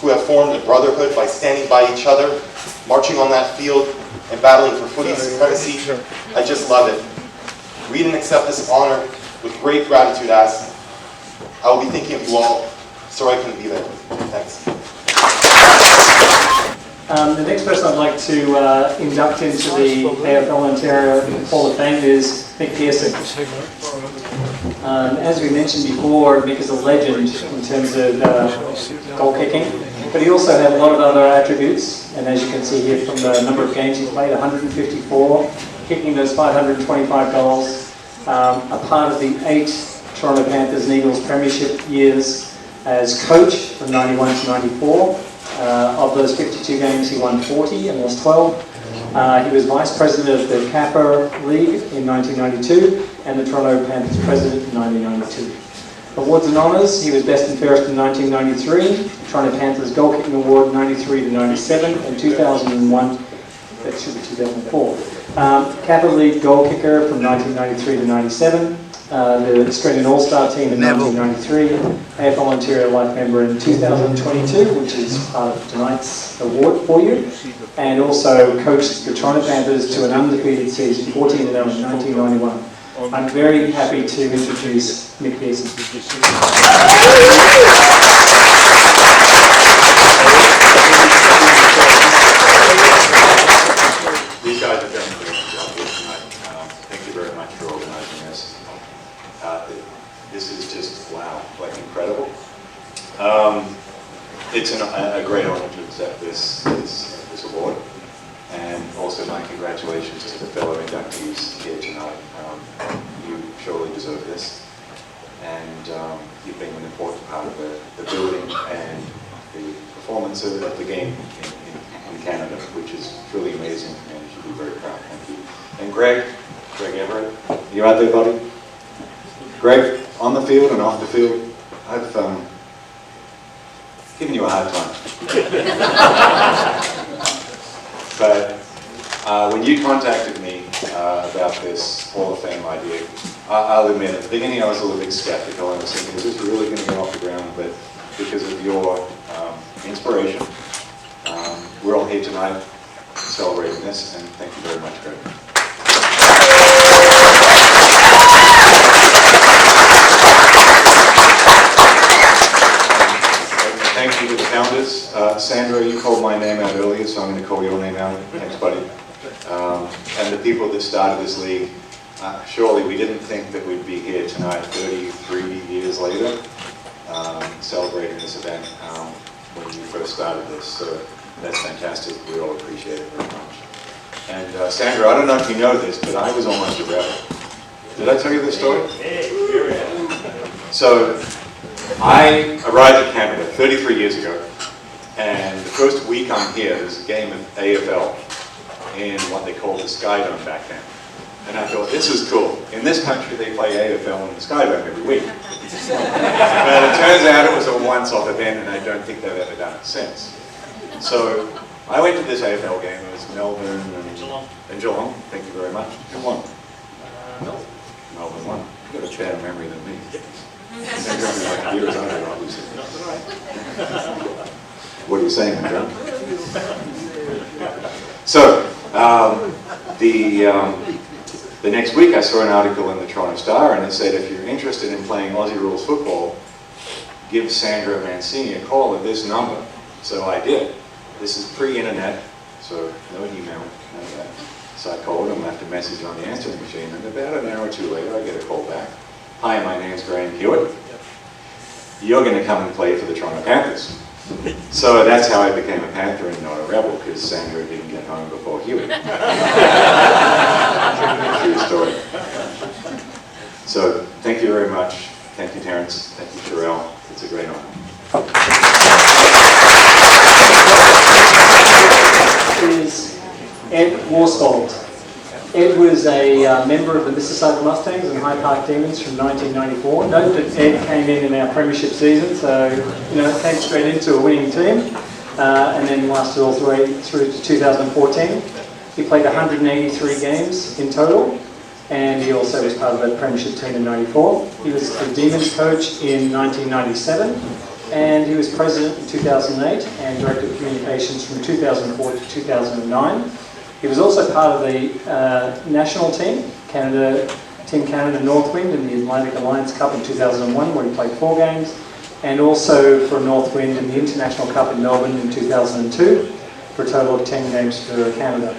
who have formed a brotherhood by standing by each other, marching on that field, and battling for footy supremacy. I just love it. Read and accept this honor with great gratitude as I will be thinking of you all. Sorry I couldn't be there. Thanks. The next person I'd like to induct into the AFL Ontario Hall of Fame is Mick Pearson. As we mentioned before, Mick is a legend in terms of goal kicking, but he also had a lot of other attributes, and as you can see here from the number of games he played, 154, kicking those 525 goals, a part of the 8 Toronto Panthers and Eagles premiership years as coach from 91 to 94. Of those 52 games, he won 40 and lost 12. He was vice president of the Kappa League in 1992 and the Toronto Panthers president in 1992. Awards and honours, he was best and fairest in 1993, Toronto Panthers goal kicking award 93 to 97, and 2001, that should be 2004. Kappa League goal kicker from 1993 to 97. The Australian All-Star team in 1993, AFL Ontario Life member in 2022, which is part of tonight's award for you, and also coached the Toronto Panthers to an undefeated season, 14-0 in 1991. I'm very happy to introduce Mick Pearson. These guys have done a great job here tonight. Thank you very much for organizing this. This is just, wow, like incredible. It's a great honor to accept this award. And also my congratulations to the fellow inductees here tonight. You surely deserve this. And you've been an important part of the building and the performance of the game in Canada, which is truly amazing, and you should be very proud. Thank you. And Greg Everett, you out there, buddy? Greg, on the field and off the field, I've given you a hard time. But when you contacted me about this Hall of Fame idea, I'll admit at the beginning I was a little bit skeptical. I was thinking, is this really going to get off the ground? But because of your inspiration, we're all here tonight celebrating this, and thank you very much, Greg. Thank you to the founders. Sandra, you called my name out earlier, so I'm going to call your name out. Thanks, buddy. And the people that started this league, surely we didn't think that we'd be here tonight 33 years later, celebrating this event when you first started this. So that's fantastic. We all appreciate it very much. And Sandra, I don't know if you know this, but I was almost a rebel. Did I tell you this story? So I arrived in Canada 33 years ago, and the first week I'm here, there's a game of AFL in what they called the Sky Dome back then. And I thought, this is cool. In this country, they play AFL in the Sky Dome every week. But it turns out it was a once-off event, and I don't think they've ever done it since. So I went to this AFL game. It was Melbourne and Geelong. Thank you very much. Who won? Melbourne won. You've got a better memory than me. What are you saying, John? So, the next week I saw an article in the Toronto Star, and it said, if you're interested in playing Aussie rules football, give Sandra Mancini a call at this number. So I did. This is pre-internet, so no email, none of that. So I called and left a message on the answering machine, and about an hour or two later I get a call back. Hi, my name's Graham Hewitt. You're going to come and play for the Toronto Panthers. So that's how I became a Panther and not a Rebel, because Sanger didn't get home before Huey. True story. So thank you very much. Thank you, Terence. Thank you, Sherelle. It's a great honor. Is Ed Worsfold. Ed was a member of the Mississauga Mustangs and High Park Demons from 1994. Note that Ed came in our premiership season, so came straight into a winning team, and then lasted all through to 2014. He played 183 games in total, and he also was part of that premiership team in '94. He was the Demons coach in 1997, and he was president in 2008 and director of communications from 2004 to 2009. He was also part of the national team, Team Canada Northwind in the Atlantic Alliance Cup in 2001, where he played 4 games, and also for Northwind in the International Cup in Melbourne in 2002, for a total of 10 games for Canada.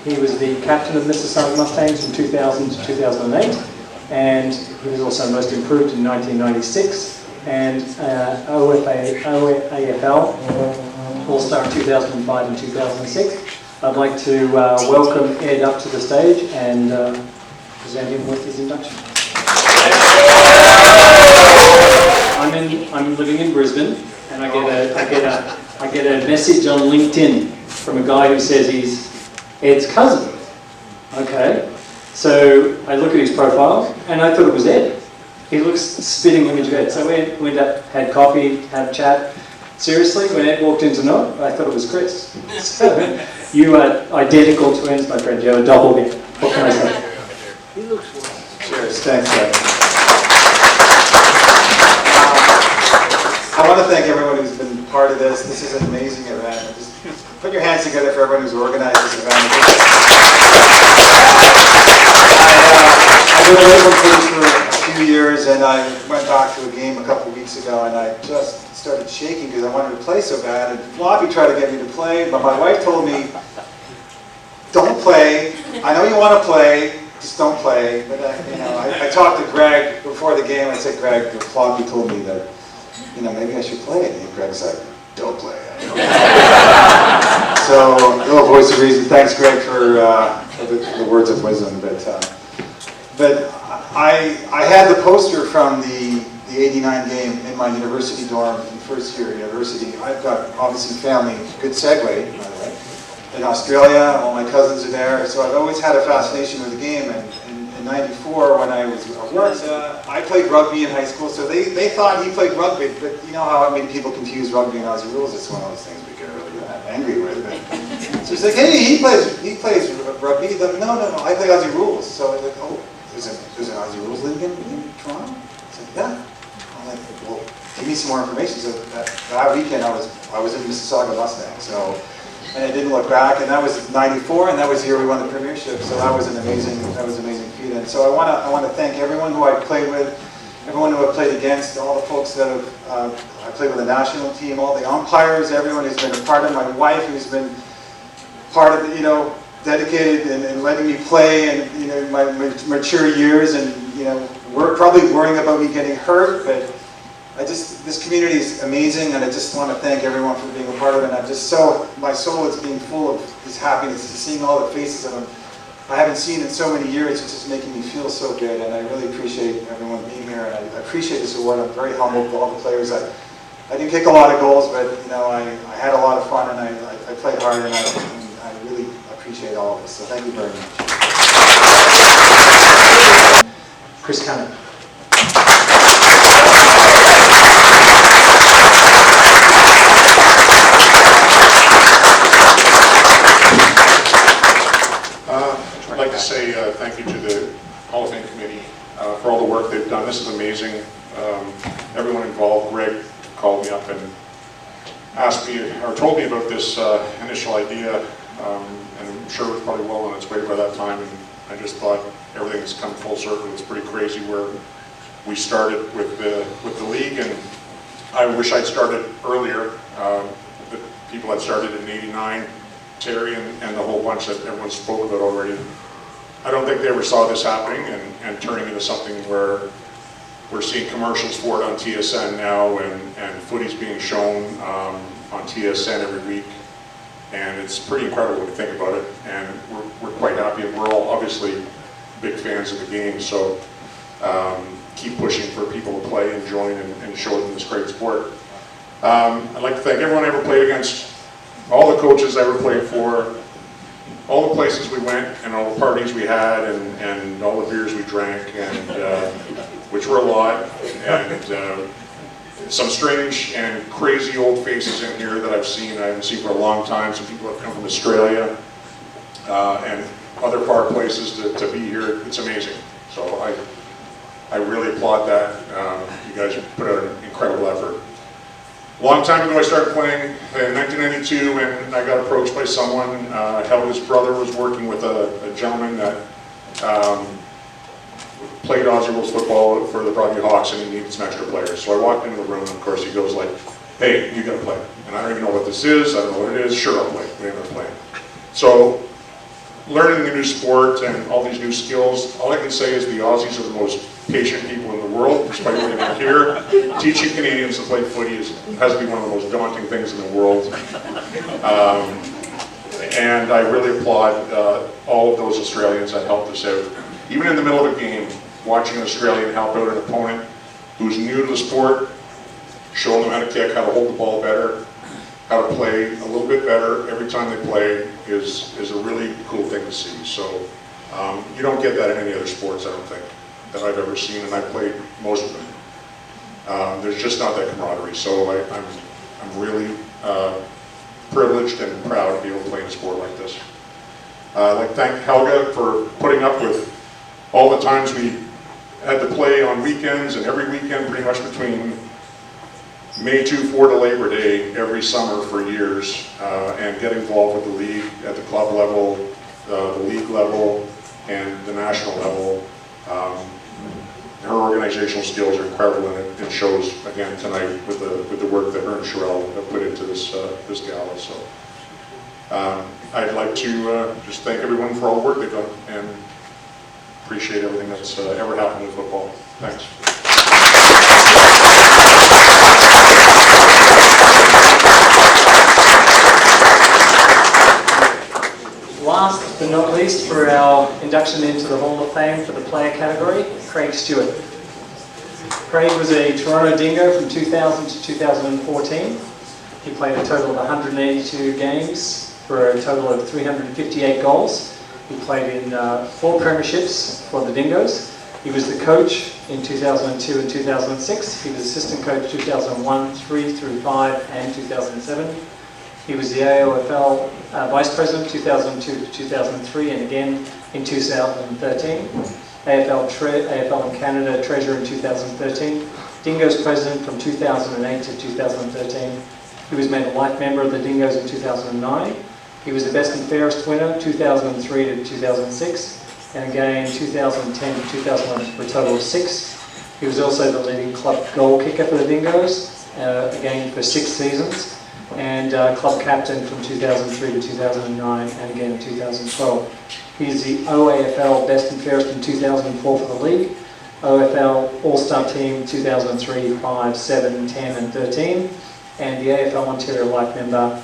He was the captain of Mississauga Mustangs from 2000 to 2008, and he was also most improved in 1996, and AFL All-Star in 2005 and 2006. I'd like to welcome Ed up to the stage and present him with his induction. I'm living in Brisbane, and I get a message on LinkedIn from a guy who says he's Ed's cousin. Okay, so I look at his profile, and I thought it was Ed. He looks spitting image of Ed. So we went up, had coffee, had a chat. Seriously, when Ed walked into Knob, I thought it was Chris. So, you are identical twins, my friend. You have a doppelganger. What can I say? He looks well. Cheers. Thanks, Ed. I want to thank everyone who's been part of this. This is an amazing event. Just put your hands together for everyone who's organized this event. I've been away from Footy for a few years, and I went back to a game a couple of weeks ago, and I just started shaking because I wanted to play so bad. And Floppy tried to get me to play, but my wife told me, "Don't play. I know you want to play, just don't play." But I talked to Greg before the game. I said, "Greg, Floppy told me that maybe I should play." And Greg said, "Don't play." So a little voice of reason. Thanks, Greg, for the words of wisdom. But I had the poster from the '89 game in my university dorm in first year university. I've got obviously family, good segue, by the way, in Australia. All my cousins are there, so I've always had a fascination with the game. And in '94, when I was at work, I played rugby in high school, so they thought he played rugby. But you know how many people confuse rugby and Aussie rules? It's one of those things we get really angry with. So he's like, "Hey, he plays rugby." He's like, No, I play Aussie rules. So I'm like, "Oh, there's an Aussie rules league in Toronto?" He's like, "Yeah." I'm like, "Well, give me some more information." So that weekend I was in Mississauga Mustangs. And I didn't look back, and that was '94, and that was the year we won the premiership. So that was an amazing feat. And so I want to thank everyone who I played with, everyone who I played against, all the folks that I played with the national team, all the umpires, everyone who's been a part of, my wife who's been part of, dedicated and letting me play, and my mature years, and we're probably worrying about me getting hurt, but this community is amazing, and I just want to thank everyone for being a part of it. And my soul is being full of this happiness, seeing all the faces of them I haven't seen in so many years. It's just making me feel so good, and I really appreciate everyone being here, and I appreciate this award. I'm very humbled with all the players. I didn't kick a lot of goals, but I had a lot of fun, and I played hard, and I really appreciate all of us. So thank you very much. Chris Cannon. I'd like to say thank you to the Hall of Fame committee for all the work they've done. This is amazing. Everyone involved. Greg called me up and asked me, or told me about this initial idea, and I'm sure it was probably well on its way by that time. And I just thought everything has come full circle. It's pretty crazy where we started with the league, and I wish I'd started earlier. The people that started in '89. Terry and the whole bunch that everyone spoke about already. I don't think they ever saw this happening and turning into something where We're seeing commercials for it on TSN now, and Footy's being shown on TSN every week. And it's pretty incredible when you think about it. And we're quite happy, and we're all obviously big fans of the game. So keep pushing for people to play and join and show them this great sport. I'd like to thank everyone I ever played against, all the coaches I ever played for, all the places we went and all the parties we had and all the beers we drank, and which were a lot, and some strange and crazy old faces in here that I haven't seen for a long time. Some people have come from Australia and other far places to be here. It's amazing. So I really applaud that. You guys put out an incredible effort. A long time ago I started playing in 1992, and I got approached by someone. Helga's brother was working with a gentleman that played Aussie rules football for the Broadview Hawks, and he needed some extra players. So I walked into the room, and of course he goes like, "Hey, you gotta play." And I don't even know what this is, I don't know what it is. Sure, I'll play. We ended up playing. So learning a new sport and all these new skills, all I can say is the Aussies are the most patient people in the world, despite what they hear. Teaching Canadians to play footy has to be one of the most daunting things in the world. And I really applaud all of those Australians that helped us out. Even in the middle of a game, watching an Australian help out an opponent who's new to the sport, showing them how to kick, how to hold the ball better, how to play a little bit better every time they play is a really cool thing to see. So you don't get that in any other sports, I don't think, that I've ever seen, and I've played most of them. There's just not that camaraderie. So I'm really privileged and proud to be able to play in a sport like this. I'd like to thank Helga for putting up with all the times we had to play on weekends, and every weekend pretty much between May 4 to Labor Day every summer for years, and get involved with the league at the club level, the league level, and the national level. Her organizational skills are incredible, and it shows again tonight with the work that her and Sherelle have put into this gala. So I'd like to just thank everyone for all the work they've done, and appreciate everything that's ever happened with football. Thanks. Last but not least, for our induction into the Hall of Fame for the player category, Craig Stewart. Craig was a Toronto Dingo from 2000 to 2014. He played a total of 182 games for a total of 358 goals. He played in 4 premierships for the Dingoes. He was the coach in 2002 and 2006. He was assistant coach 2001, 3 through 5, and 2007. He was the AFL Vice President 2002 to 2003, and again in 2013. AFL in Canada Treasurer in 2013. Dingoes President from 2008 to 2013. He was made a life member of the Dingoes in 2009. He was the Best and Fairest winner 2003 to 2006, and again 2010 to 2011 for a total of 6. He was also the leading club goal kicker for the Dingoes, again for 6 seasons. And club captain from 2003 to 2009, and again in 2012. He's the OAFL Best and Fairest in 2004 for the league, OFL All-Star Team 2003, 5, 7, 10 and 13, and the AFL Ontario Life Member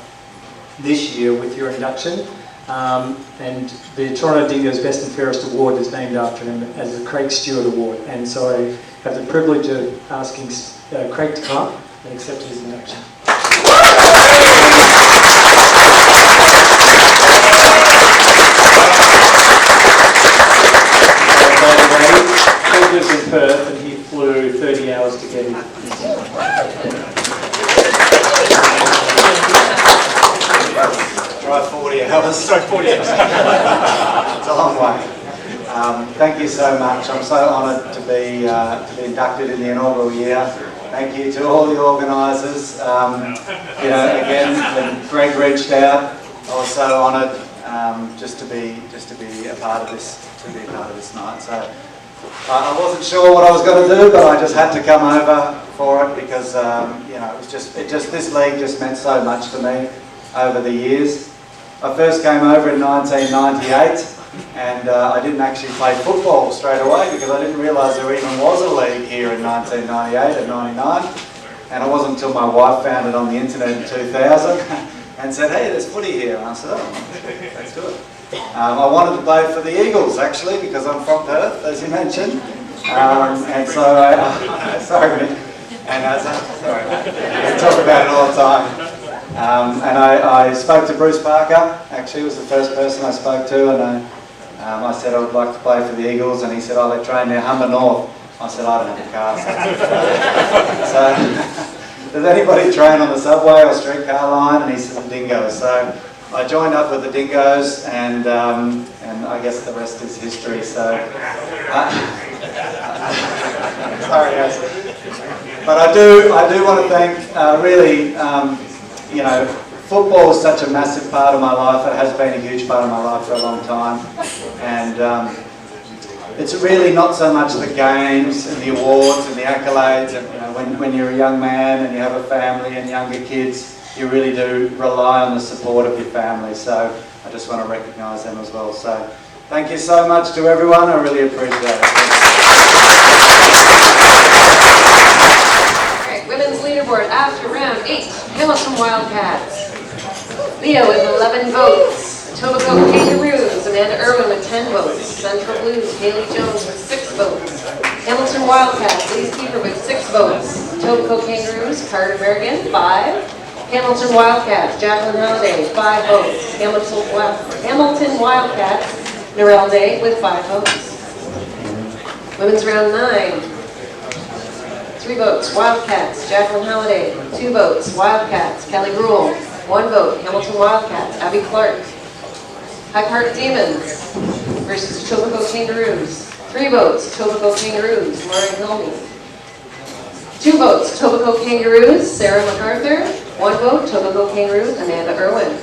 this year with your induction. And the Toronto Dingoes Best and Fairest Award is named after him as the Craig Stewart Award. And so I have the privilege of asking Craig to come up and accept his induction. Craig lives in Perth, and he flew 30 hours to get here. Drive 40 hours, sorry, 40 hours. It's a long way. Thank you so much. I'm so honoured to be inducted in the inaugural year. Thank you to all the organisers. Again, when Greg reached out, I was so honoured just to be a part of this night. So I wasn't sure what I was going to do, but I just had to come over for it because it was this league just meant so much to me over the years. I first came over in 1998. And I didn't actually play football straight away because I didn't realise there even was a league here in 1998 and 99. And it wasn't until my wife found it on the internet in 2000 and said, hey, there's footy here. And I said, oh, let's do it. I wanted to play for the Eagles actually because I'm from Perth, as you mentioned. And so, sorry, Mick. And sorry, we talk about it all the time. And I spoke to Bruce Parker, actually was the first person I spoke to, and I said I would like to play for the Eagles, and he said, oh, they train near Humber North. I said, I don't have a car, so does anybody train on the subway or streetcar line? And he said, the Dingoes. So I joined up with the Dingoes, and I guess the rest is history. So, sorry guys. But I do want to thank, really, you know, football is such a massive part of my life. It has been a huge part of my life for a long time. And it's really not so much the games and the awards and the accolades. And, you know, when you're a young man and you have a family and younger kids, you really do rely on the support of your family. So I just want to recognise them as well. So thank you so much to everyone. I really appreciate it. Women's leaderboard after round 8, Hamilton Wildcats. Leah with 11 votes. Etobicoke Kangaroos, Amanda Irwin with 10 votes. Central Blues, Haley Jones with 6 votes. Hamilton Wildcats, Lee Keeper with 6 votes. Etobicoke Kangaroos, Carter Berrigan, 5. Hamilton Wildcats, Jacqueline Halliday, 5 votes. Hamilton Wildcats, Narelle Day with 5 votes. Women's round 9. 3 votes, Wildcats, Jacqueline Halliday. 2 votes, Wildcats, Kelly Gruel. 1 vote, Hamilton Wildcats, Abby Clark. High Park Demons versus Etobicoke Kangaroos. 3 votes, Etobicoke Kangaroos, Lauren Hilme. 2 votes, Etobicoke Kangaroos, Sarah MacArthur. 1 vote, Etobicoke Kangaroos, Amanda Irwin.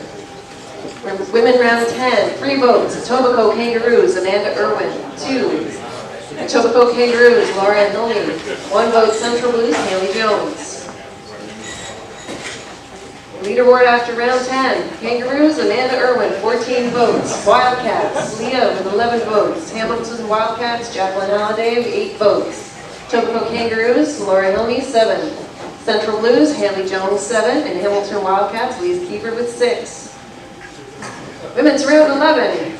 Women round 10, 3 votes, Etobicoke Kangaroos, Amanda Irwin. 2. Etobicoke Kangaroos, Laura Hilme. 1 vote, Central Blues, Haley Jones. Leaderboard after round 10. Kangaroos, Amanda Irwin, 14 votes. Wildcats, Leah with 11 votes. Hamilton Wildcats, Jacqueline Halliday with 8 votes. Etobicoke Kangaroos, Laura Hilme, 7. Central Blues, Haley Jones, 7. And Hamilton Wildcats, Lee Keeper with 6. Women's round 11.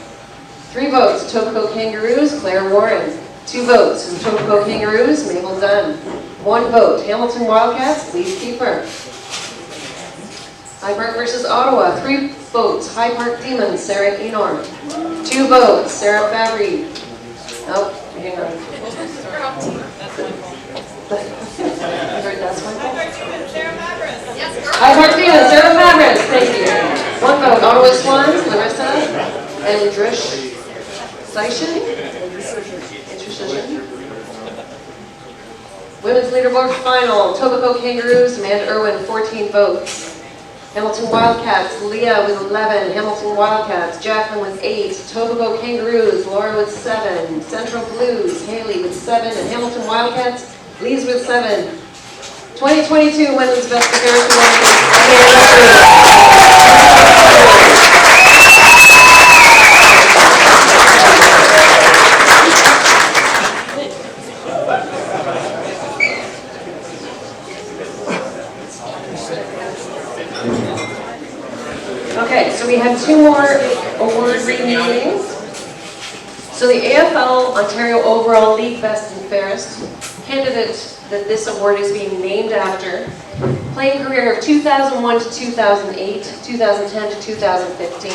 3 votes, Etobicoke Kangaroos, Claire Warren. 2 votes, Etobicoke Kangaroos, Mabel Dunn. 1 vote, Hamilton Wildcats, Lee Keeper. High Park versus Ottawa, 3 votes, High Park Demons, Sarah Enor. 2 votes, Sarah Fabry. Oh, hang on. High Park Demons, Sarah Fabris, thank you. 1 vote, Ottawa Swans, Larissa and Drish Seishin. Women's leaderboard final, Etobicoke Kangaroos, Amanda Irwin, 14 votes. Hamilton Wildcats, Leah with 11. Hamilton Wildcats, Jacqueline with 8. Etobicoke Kangaroos, Laura with 7. Central Blues, Haley with 7. And Hamilton Wildcats, Lee's with 7. 2022 Women's Best Okay, so we have 2 more award renamings. So the AFL Ontario Overall League Best and Fairest candidate that this award is being named after, playing career of 2001 to 2008, 2010 to 2015,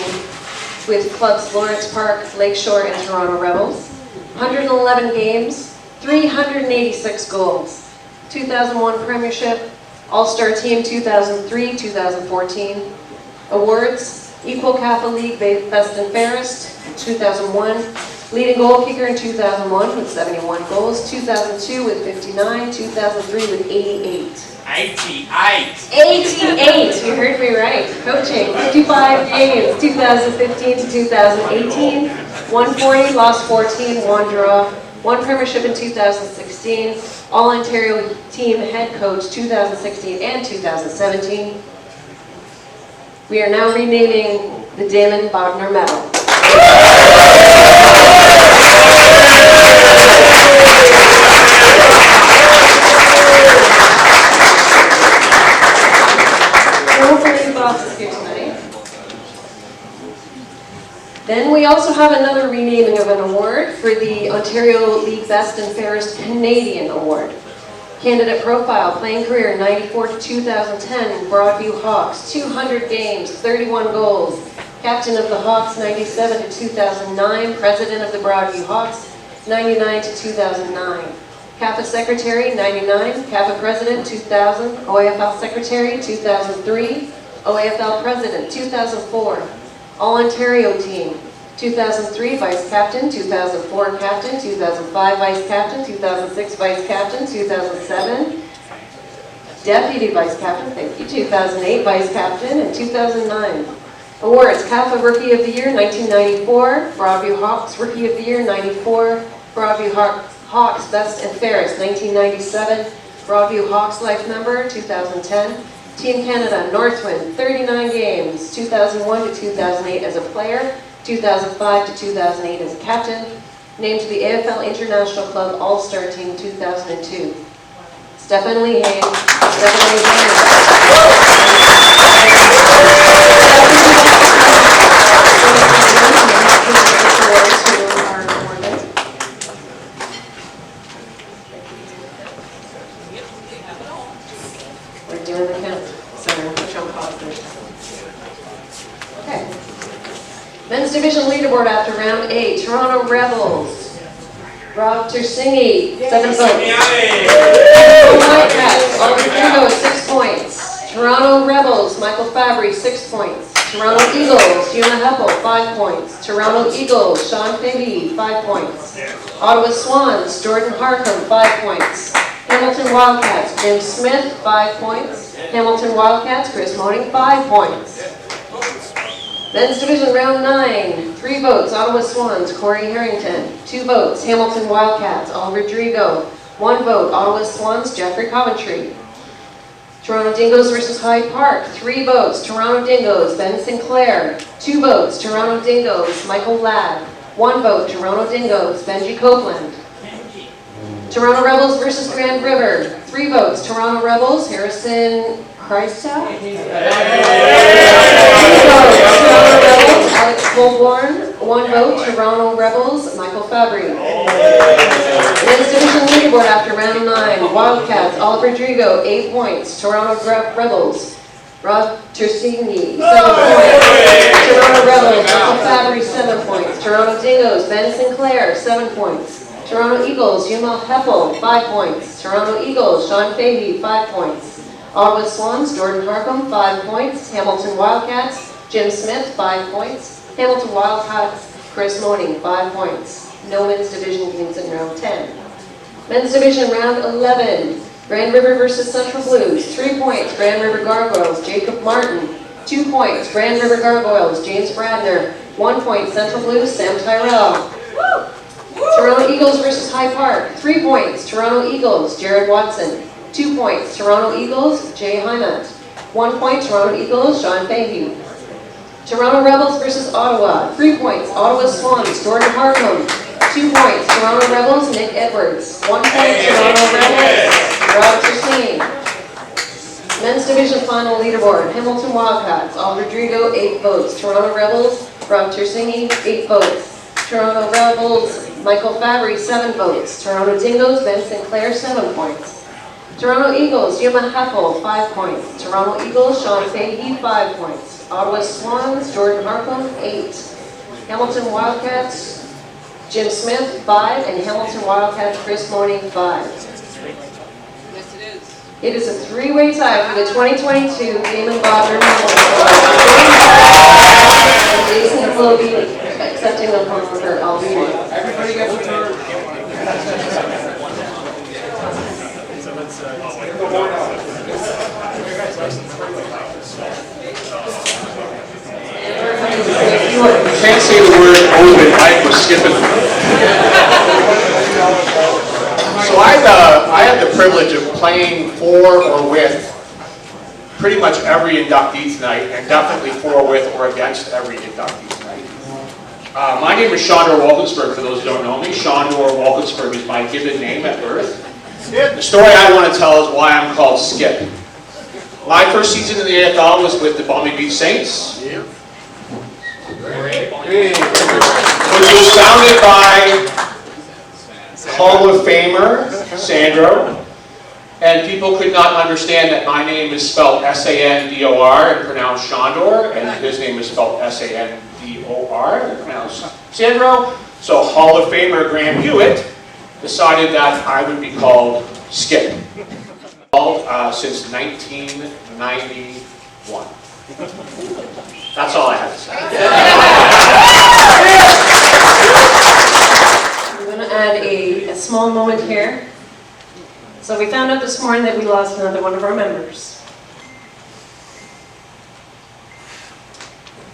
with clubs Lawrence Park, Lakeshore, and Toronto Rebels. 111 games, 386 goals. 2001 Premiership, All-Star Team 2003, 2014. Awards, Equal Catholic League Best and Fairest, 2001. Leading goal kicker in 2001 with 71 goals, 2002 with 59, 2003 with 88. 88! 88, you heard me right. Coaching, 55 games, 2015 to 2018. 140, lost 14, 1 draw. 1 premiership in 2016. All-Ontario team head coach 2016 and 2017. We are now renaming the Damon Bogner Medal. Then we also have another renaming of an award for the Ontario League Best and Fairest Canadian Award. Candidate profile, playing career 94 to 2010, Broadview Hawks, 200 games, 31 goals. Captain of the Hawks, 97 to 2009, President of the Broadview Hawks, 99 to 2009. CAFA Secretary, 99, CAFA President, 2000, OAFL Secretary, 2003, OAFL President, 2004. All-Ontario Team, 2003 Vice Captain, 2004 Captain, 2005 Vice Captain, 2006 Vice Captain, 2007 Deputy Vice Captain, thank you, 2008 Vice Captain, and 2009. Awards, CAFA Rookie of the Year, 1994, Broadview Hawks Rookie of the Year, 94, Broadview Hawks Best and Fairest, 1997, Broadview Hawks Life Member, 2010, Team Canada, Northwind, 39 games, 2001 to 2008 as a player, 2005 to 2008 as a captain, named to the AFL International Club All-Star Team 2002. Stefan Lehane, We're doing the count, so we'll put you on pause there. Okay. Men's Division Leaderboard after round 8. Toronto Rebels. Rob Tersingi, 7 votes. Whitecaps, Oliver Trudeau, 6 points. Toronto Rebels, Michael Fabry, 6 points. Toronto Eagles, Una Heppel, 5 points. Toronto Eagles, Sean Fahey, 5 points. Ottawa Swans, Jordan Harcum, 5 points. Hamilton Wildcats, Jim Smith, 5 points. Hamilton Wildcats, Chris Moning, 5 points. Men's Division Round 9, 3 votes, Ottawa Swans, Corey Harrington. 2 votes, Hamilton Wildcats, Al Rodrigo. 1 vote, Ottawa Swans, Jeffrey Coventry. Toronto Dingoes versus Hyde Park, 3 votes, Toronto Dingoes, Ben Sinclair. 2 votes, Toronto Dingoes, Michael Ladd. 1 vote, Toronto Dingoes, Benji Copeland. Toronto Rebels versus Grand River, 3 votes, Toronto Rebels, Harrison Christow. 2 votes, Toronto Rebels, Alex Colborn. 1 vote, Toronto Rebels, Michael Fabry. Men's Division Leaderboard after round 9, Wildcats, Oliver Rodrigo, 8 points. Toronto Rebels, Rob Tersigny, 7 points. Toronto Rebels, Michael Fabry, 7 points. Toronto Dingoes, Ben Sinclair, 7 points. Toronto Eagles, Yuma Heppel, 5 points. Toronto Eagles, Sean Fahey, 5 points. Ottawa Swans, Jordan Harcum, 5 points. Hamilton Wildcats, Jim Smith, 5 points. Hamilton Wildcats, Chris Moning, 5 points. No men's division games in round 10. Men's division round 11. Grand River versus Central Blues, 3 points. Grand River Gargoyles, Jacob Martin. 2 points. Grand River Gargoyles, James Bradner. 1 point. Central Blues, Sam Tyrell. Toronto Eagles versus High Park, 3 points. Toronto Eagles, Jared Watson. 2 points. Toronto Eagles, Jay Hyman. 1 point. Toronto Eagles, Sean Fahey. Toronto Rebels versus Ottawa, 3 points. Ottawa Swans, Jordan Harcum. 2 points. Toronto Rebels, Nick Edwards. 1 point. Toronto Rebels, Rob Tersigny. Men's Division Final Leaderboard, Hamilton Wildcats, Al Rodrigo, 8 votes. Toronto Rebels, Rob Tersigny, 8 votes. Toronto Rebels, Michael Fabry, 7 votes. Toronto Dingoes, Ben Sinclair, 7 points. Toronto Eagles, Yuma Heppel, 5 points. Toronto Eagles, Sean Fahey, 5 points. Ottawa Swans, Jordan Harcum, 8. Hamilton Wildcats, Jim Smith, 5. And Hamilton Wildcats, Chris Moning, 5. It is a 3-way tie for the 2022 Damon Bodner and Jason will be accepting the form for her. I'll read it. Everybody gets a turn. You can't say the word open, Mike was skipping. So I had the privilege of playing for or with pretty much every inductee tonight, and definitely for, with, or against every inductee tonight. My name is Shondor Walkensberg, for those who don't know me. Shondor Walkensberg is my given name at birth. The story I want to tell is why I'm called Skip. My first season in the AFL was with the Balmy Beach Saints, which was founded by Hall of Famer Sandro, and people could not understand that my name is spelled S-A-N-D-O-R and pronounced Shondor, and his name is spelled S-A-N-D-O-R and pronounced Sandro. So Hall of Famer Graham Hewitt decided that I would be called Skip. Since 1991. That's all I have to say. I'm going to add a small moment here. So we found out this morning that we lost another one of our members.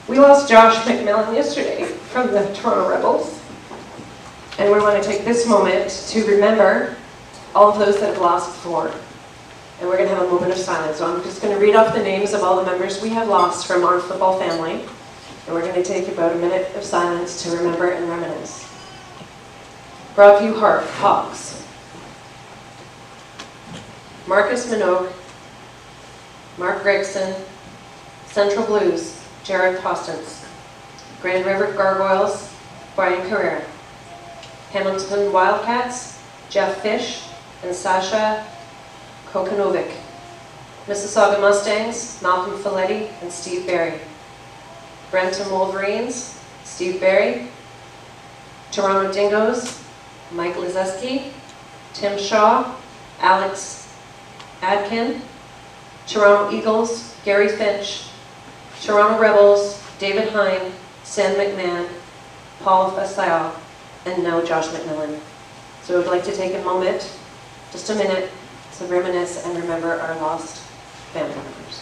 We lost Josh McMillan yesterday from the Toronto Rebels. And we want to take this moment to remember all of those that have lost before. And we're going to have a moment of silence. So I'm just going to read off the names of all the members we have lost from our football family. And we're going to take about a minute of silence to remember and reminisce. Broadview Hawks. Marcus Minogue. Mark Gregson. Central Blues, Jared Postens. Grand River Gargoyles, Brian Carrera. Hamilton Wildcats, Jeff Fish and Sasha Kokanovic. Mississauga Mustangs, Malcolm Folletti and Steve Barry. Brenton Wolverines, Steve Barry. Toronto Dingoes, Mike Lizeski, Tim Shaw, Alex Adkin. Toronto Eagles, Gary Finch. Toronto Rebels, David Hine, Sam McMahon, Paul Fasal, and now Josh McMillan. So I'd like to take a moment, just a minute, to reminisce and remember our lost family members.